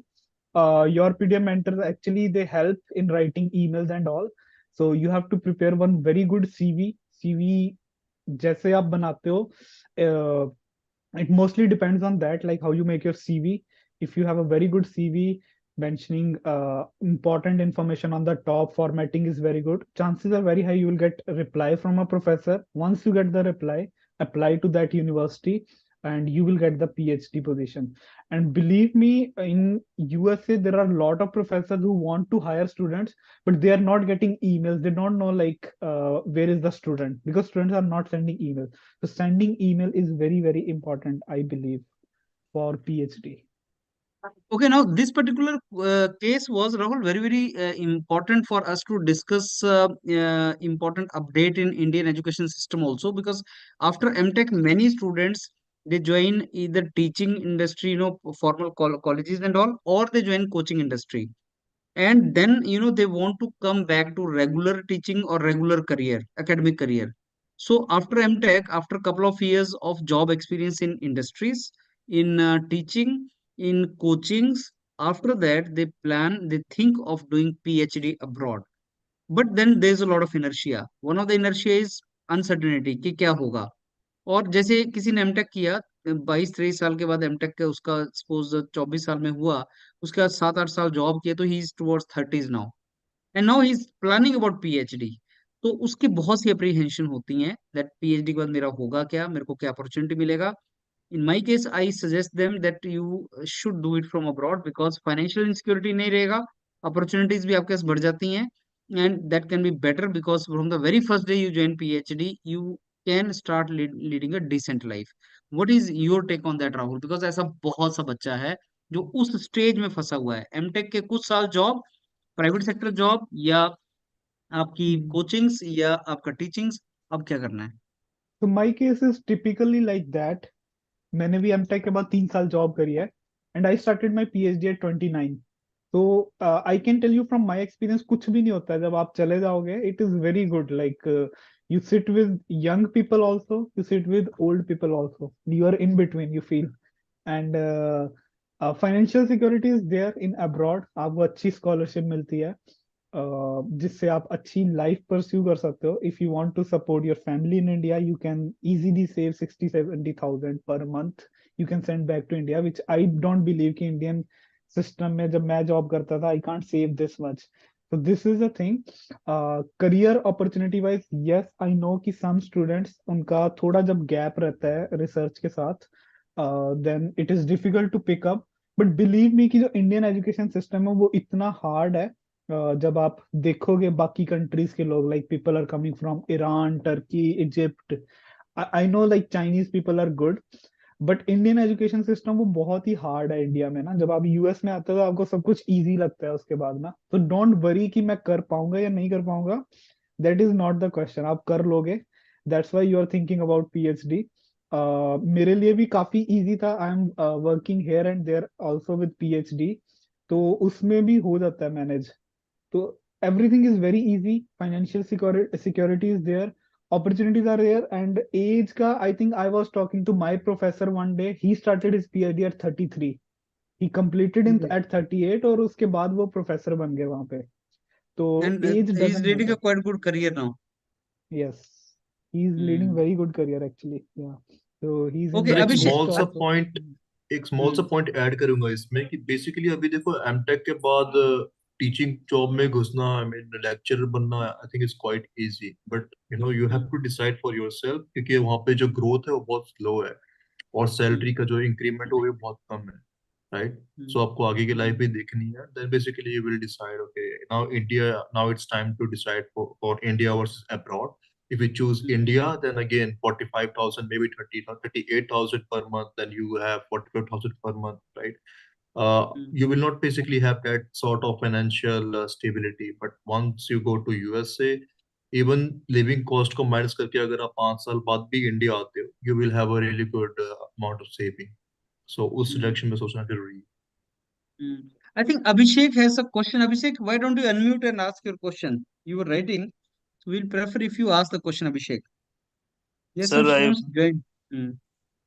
YourPedia mentors actually they help in writing emails and all. So you have to prepare one very good CV जैसे आप बनाते हो, it mostly depends on that, like how you make your CV. If you have a very good CV mentioning important information on the top, formatting is very good, chances are very high you will get a reply from a professor. Once you get the reply, apply to that university and you will get the PhD position. And believe me, in USA there are a lot of professors who want to hire students, but they are not getting emails. They don't know like where is the student, because students are not sending emails. So sending email is very, very important, I believe, for PhD. Okay, now this particular case was, Rahul, very, very important for us to discuss important update in Indian education system also, because after MTech, many students they join either teaching industry, formal colleges and all, or they join coaching industry. And then, they want to come back to regular teaching or regular career, academic career. So after MTech, after a couple of years of job experience in industries, in teaching, in coachings, after that they think of doing PhD abroad. But then there's a lot of inertia. One of the inertia is uncertainty कि क्या होगा. और जैसे किसी ने MTech किया 22-23 साल के बाद एमटेक का उसका सपोज 24 साल में हुआ, उसके बाद 7-8 साल जॉब किए, तो he is towards 30s now, and now he is planning about PhD. तो उसकी बहुत सी अप्रीहेंशन होती हैं दैट पीएचडी के बाद मेरा होगा क्या, मेरे को क्या अपॉर्चुनिटी मिलेगा. In my case, I suggest them that you should do it from abroad because financial insecurity नहीं रहेगा, opportunities भी आपके पास बढ़ जाती हैं, and that can be better because from the very first day you join PhD, you can start leading a decent life. What is your take on that, Rahul? Because ऐसा बहुत सा बच्चा है जो उस स्टेज में फंसा हुआ है, एमटेक के कुछ साल जॉब, प्राइवेट सेक्टर जॉब, या आपकी कोचिंग्स, या आपका टीचिंग्स, अब क्या करना है? So my case is typically like that. मैंने भी एमटेक के बाद 3 साल जॉब करी है, and I started my PhD at 29. तो I can tell you from my experience, कुछ भी नहीं होता है जब आप चले जाओगे. It is very good. Like you sit with young people also, you sit with old people also, you are in between, you feel. And financial security is there in abroad. आपको अच्छी scholarship मिलती है जिससे आप अच्छी life pursue कर सकते हो. If you want to support your family in India, you can easily save 60-70 thousand per month. You can send back to India, which I don't believe कि इंडियन सिस्टम में जब मैं जॉब करता था, I can't save this much. So this is the thing. Career opportunity wise, yes, I know कि some students उनका थोड़ा जब gap रहता है research के साथ, then it is difficult to pick up. But believe me कि जो Indian education system है वो इतना hard है. जब आप देखोगे बाकी countries के लोग, like people are coming from Iran, Turkey, Egypt. I know like Chinese people are good, but Indian education system वो बहुत ही हार्ड है इंडिया में ना. जब आप यूएस में आते हो तो आपको सब कुछ इजी लगता है उसके बाद ना. तो डोंट वरी कि मैं कर पाऊंगा या नहीं कर पाऊंगा. That is not the question. आप कर लोगे. That's why you are thinking about PhD. मेरे लिए भी काफी इजी था. I am working here and there also with PhD. तो उसमें भी हो जाता है मैनेज. तो everything is very easy. Financial security is there. Opportunities are there. And age ka, I think I was talking to my professor one day. He started his PhD at 33. He completed in at 38 और उसके बाद वो professor बन गए वहां पे. तो And age he's doesn't leading a matter. quite good career now. Yes, he is leading Hmm. very good career actually. Yeah. So he's in Okay, sir एक Abhishek. स्मॉल सा also. पॉइंट ऐड करूंगा इसमें कि basically अभी देखो MTech के बाद teaching job में घुसना, आई मीन लेक्चरर बनना, I think is quite easy, but you have to decide for yourself, क्योंकि वहाँ पे जो ग्रोथ है वो बहुत स्लो है और सैलरी का जो इंक्रीमेंट है वो भी बहुत कम है, राइट? सो आपको आगे की लाइफ भी देखनी है. Then basically you will decide, okay now it's time to decide for India versus abroad. If you choose India, then again 45,000, maybe 38,000 per month, then you have 45,000 per month, right? You will not basically have that sort of financial stability. But once you go to USA, even living cost को minus करके अगर आप 5 साल बाद भी India आते हो, you will have a really good amount of saving. So उस डायरेक्शन में सोचना जरूरी है. I think Abhishek has a question. Abhishek, why don't you unmute and ask your question? You were writing, so we'll prefer if you ask the question, Abhishek. Yes, some Sir, students joined.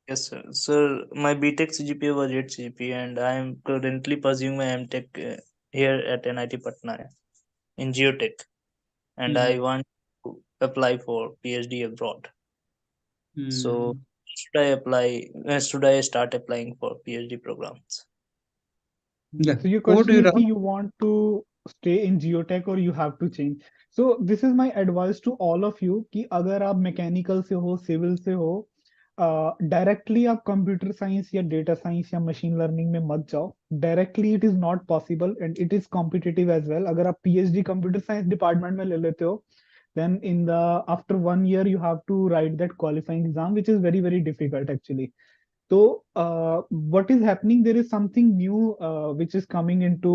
yes, sir. Sir, my BTech CGPA was 8 CGPA, and I am currently pursuing my MTech here at NIT Patna in Geotech, and I want to apply for PhD abroad. So, should I apply? Should I start applying for PhD programs? Yeah. So your Over to question you, is कि Rahul. you want to stay in geotech or you have to change. So this is my advice to all of you कि अगर आप mechanical से हो, civil से हो, directly आप computer science या डेटा साइंस या मशीन लर्निंग में मत जाओ. Directly it is not possible and it is competitive as well. अगर आप पीएचडी कंप्यूटर साइंस डिपार्टमेंट में ले लेते हो, then in the after 1 year you have to write that qualifying exam, which is very very difficult actually. So what is happening, there is something new which is coming into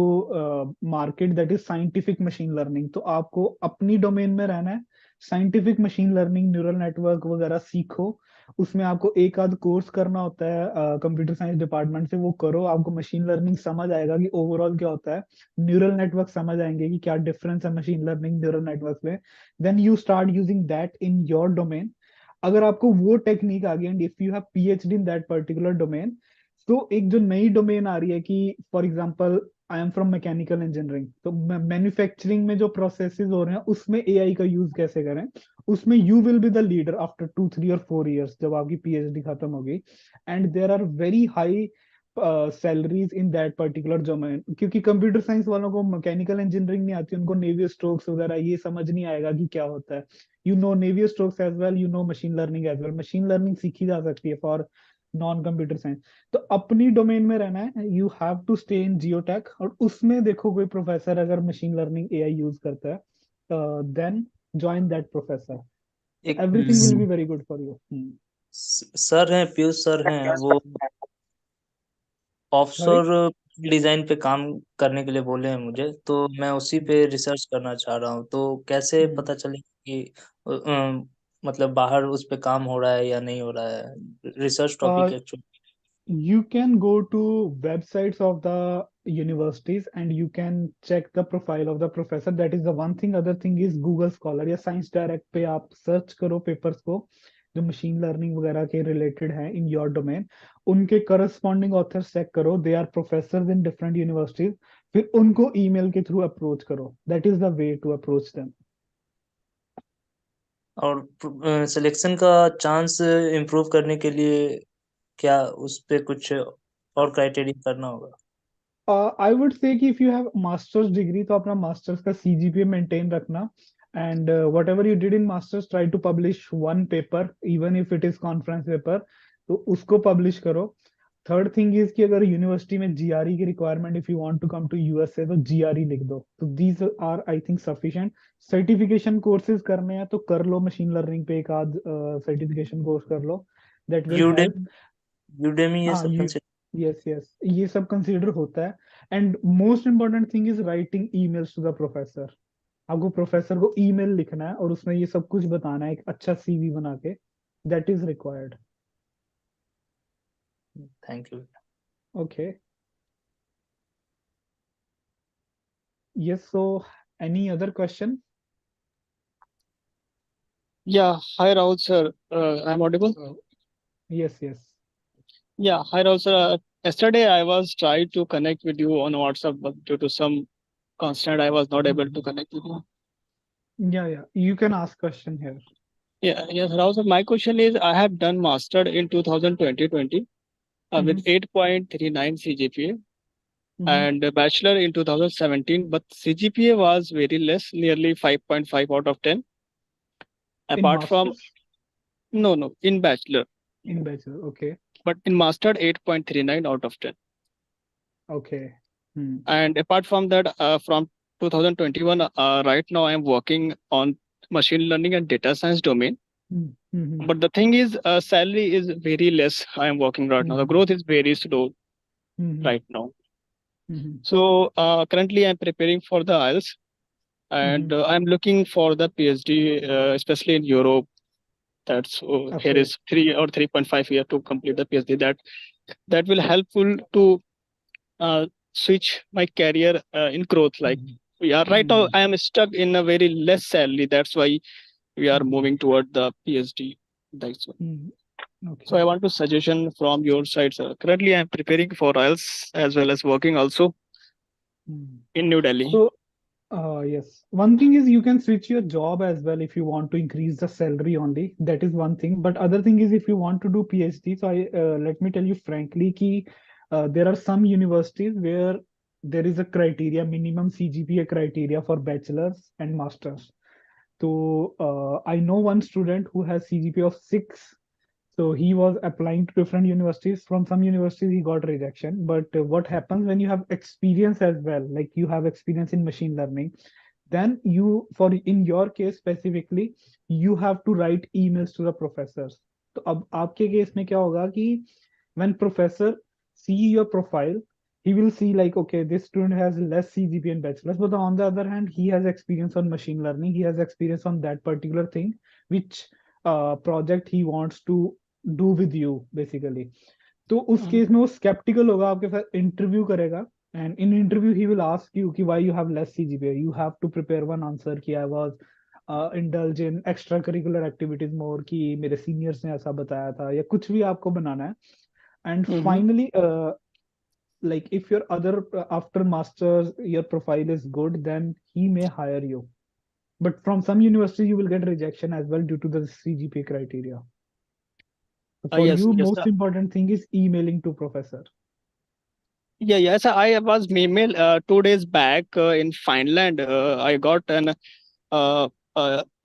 market, that is scientific machine learning. तो आपको अपनी domain में रहना है. Scientific machine learning, neural network वगैरह सीखो. उसमें आपको एक आध कोर्स करना होता है कंप्यूटर साइंस डिपार्टमेंट से, वो करो. आपको मशीन लर्निंग समझ आएगा कि ओवरऑल क्या होता है. न्यूरल नेटवर्क समझ आएंगे कि क्या डिफरेंस है मशीन लर्निंग न्यूरल नेटवर्क में. Then you start using that in your domain. अगर आपको वो टेक्निक आ गई and if you have PhD in that particular domain, तो एक जो नई डोमेन आ रही है कि for example I am from mechanical engineering, तो मैन्युफैक्चरिंग में जो प्रोसेसेस हो रहे हैं उसमें एआई का यूज कैसे करें, उसमें you will be the leader after 2 3 और 4 years जब आपकी पीएचडी खत्म होगी. And there are very high salaries in that particular domain. क्योंकि कंप्यूटर साइंस वालों को मैकेनिकल इंजीनियरिंग नहीं आती, उनको नेवियर स्ट्रोक्स वगैरह ये समझ नहीं आएगा कि क्या होता है. You know Navier strokes as well, you know machine learning as well. Machine learning सीखी जा सकती है for नॉन कंप्यूटर साइंस. तो अपनी डोमेन में रहना है. You have to stay in geotech, और उसमें देखो कोई प्रोफेसर अगर मशीन लर्निंग एआई यूज करता है, देन ज्वाइन दैट प्रोफेसर. एक everything will be very good for you. Sir हैं, पीयूष सर हैं, वो ऑफशोर डिजाइन पे काम करने के लिए बोले हैं मुझे, तो मैं उसी पे रिसर्च करना चाह रहा हूँ. तो कैसे पता चले कि मतलब बाहर उस पे काम हो रहा है या नहीं हो रहा है? Research topic actually. You can go to websites of the universities and you can check the profile of the professor. That is the one thing. Other thing is Google Scholar या Science Direct पे आप search करो papers को जो machine learning वगैरह के related हैं in your domain. उनके करस्पॉन्डिंग ऑथर्स चेक करो. They are professors in different universities. फिर उनको ईमेल के थ्रू अप्रोच करो. That is the way to approach them. और सिलेक्शन का चांस इम्प्रूव करने के लिए क्या उस पे कुछ और क्राइटेरिया करना होगा? I would say कि if you have master's degree तो अपना master's का CGPA maintain रखना, and whatever you did in master's try to publish one paper even if it is conference paper, तो उसको publish करो. थर्ड थिंग इज कि अगर यूनिवर्सिटी में जीआरई की requirement if you want to come to USA तो GRE लिख दो. तो these are I think sufficient. Certification courses करने हैं तो कर लो, मशीन लर्निंग पे एक आध सर्टिफिकेशन कोर्स कर लो, दैट विल हेल्प. Udemy ये हाँ, सब consider यस यस, ये सब कंसीडर होता है. And most important thing is writing emails to the professor. आपको प्रोफेसर को ईमेल लिखना है और उसमें ये सब कुछ बताना है, एक अच्छा सीवी बना के. That is required. Thank you. Okay. Yes, so any other question? Yeah, hi Rahul sir. I'm audible. Yes, yes. Yeah, hi Rahul sir. Yesterday I was trying to connect with you on WhatsApp, but due to some constraint, I was not able to connect with you. Yeah, yeah. You can ask question here. Yeah, yes, Rahul sir. My question is, I have done master in 2020 with 8.39 CGPA and a bachelor in 2017, but CGPA was very less, nearly 5.5 out of 10. In Apart from masters? no, in bachelor, In bachelor, okay. but in master 8.39 out of 10. Okay. And apart from that, from 2021, right now I'm working on machine learning and data science domain. But the thing is, salary is very less. I am working right now. The growth is very slow right now. So currently I'm preparing for the IELTS, and I'm looking for the PhD, especially in Europe. That's here is 3 or 3.5 year to complete the PhD. That will helpful to switch my career in growth. Like right now I am stuck in a very less salary. That's why we are moving toward the PhD. That's why. Okay. So I want to suggestion from your side, sir. Currently I am preparing for IELTS as well as working also in New Delhi. So, yes. One thing is you can switch your job as well if you want to increase the salary only. That is one thing. But other thing is if you want to do PhD, so let me tell you frankly ki there are some universities where there is a criteria, minimum CGPA criteria for bachelors and masters. So I know one student who has CGPA of 6. So he was applying to different universities. From some universities, he got rejection. But what happens when you have experience as well, like you have experience in machine learning, then you, for in your case specifically, you have to write emails to the professors. तो अब आपके case में क्या होगा कि when professor see your profile, he will see like, okay, this student has less CGPA in bachelor's, but on the other hand, he has experience on machine learning. He has experience on that particular thing, which project he wants to do with you basically. तो उस case में वो skeptical होगा, आपके साथ interview करेगा, and in interview he will ask you कि why you have less CGPA. You have to prepare one answer कि I was indulge in extracurricular activities more, कि मेरे seniors ने ऐसा बताया था, या कुछ भी आपको बनाना है. And finally, like if your other after masters your profile is good, then he may hire you. But from some university you will get rejection as well due to the CGPA criteria. For Yes, you, yes, most important thing is emailing to professor. Yeah, yes, I was email 2 days back in Finland. I got an on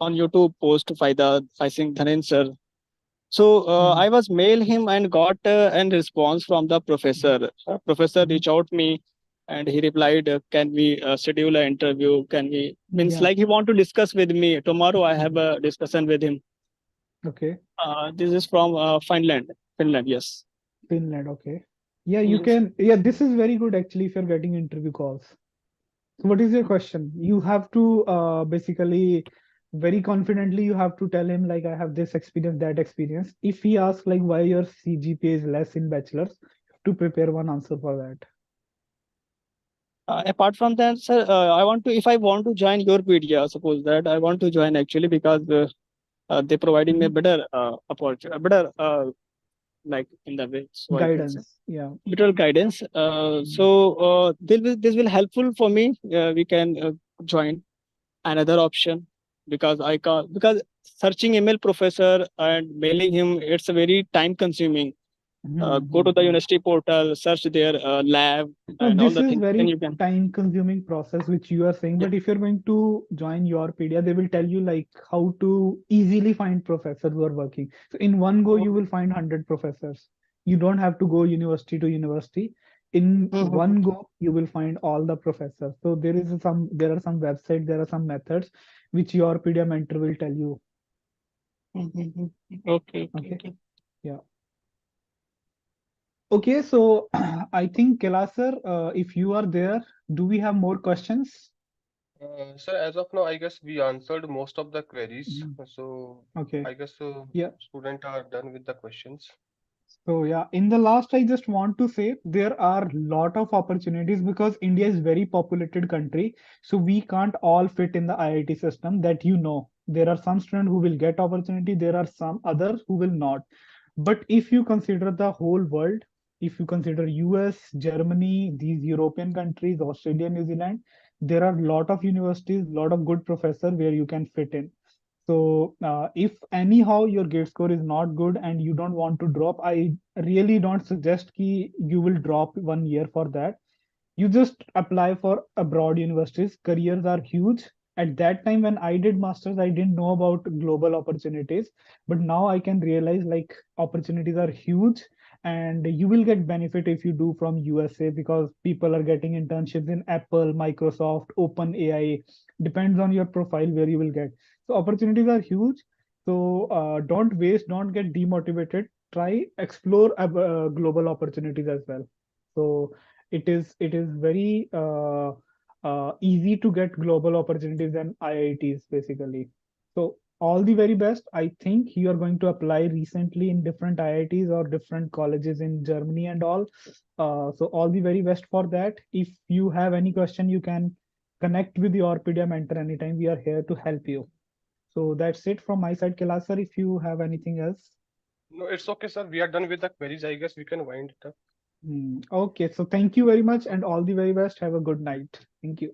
YouTube post by the, I think, Dhanen sir. So I was mail him and got an response from the professor. Professor reached out me and he replied, can we schedule an interview? Can we, means like he want to discuss with me. Tomorrow I have a discussion with him. Okay. This is from Finland, yes. Finland, okay. Yeah, you can. Yeah, this is very good actually if you're getting interview calls. So what is your question? You have to basically very confidently you have to tell him like I have this experience, that experience. If he asks like why your CGPA is less in bachelor's, you have to prepare one answer for that. Apart from that, sir, I want to, if I want to join YourPedia, suppose that I want to join actually because they providing me better opportunity, better like in the way. So Guidance, yeah. better guidance. So this will helpful for me. We can join another option because I can't, because searching email professor and mailing him, it's a very time consuming. Go to the university portal, search their lab No, and all this the is things. Then very you can. time-consuming process, which you are saying. Yeah. But if you're going to join YourPedia, they will tell you like how to easily find professors who are working. So in one go, you will find 100 professors. You don't have to go university to university. In one go, you will find all the professors. So there are some websites, there are some methods which YourPedia mentor will tell you. Okay. Okay. Yeah. Okay, so I think Kailash sir, if you are there, do we have more questions? Sir, as of now, I guess we answered most of the queries. Mhm. So Okay. I guess Yeah. students are done with the questions. So yeah, in the last, I just want to say there are lot of opportunities because India is very populated country. So we can't all fit in the IIT system that you know. There are some students who will get opportunity, there are some others who will not. But if you consider the whole world, if you consider US, Germany, these European countries, Australia, New Zealand, there are lot of universities, lot of good professors where you can fit in. So if anyhow your gate score is not good and you don't want to drop, I really don't suggest ki you will drop 1 year for that. You just apply for abroad universities. Careers are huge. At that time when I did masters, I didn't know about global opportunities, but now I can realize like opportunities are huge and you will get benefit if you do from USA because people are getting internships in Apple, Microsoft, OpenAI. Depends on your profile where you will get. So opportunities are huge. So don't waste, don't get demotivated. Try explore global opportunities as well. So it is very easy to get global opportunities and IITs basically. So all the very best. I think you are going to apply recently in different IITs or different colleges in Germany and all. So all the very best for that. If you have any question, you can connect with your PDA mentor anytime. We are here to help you. So that's it from my side, Kailash sir. If you have anything else. No, it's okay, sir. We are done with the queries. I guess we can wind it up. Okay, so thank you very much and all the very best. Have a good night. Thank you.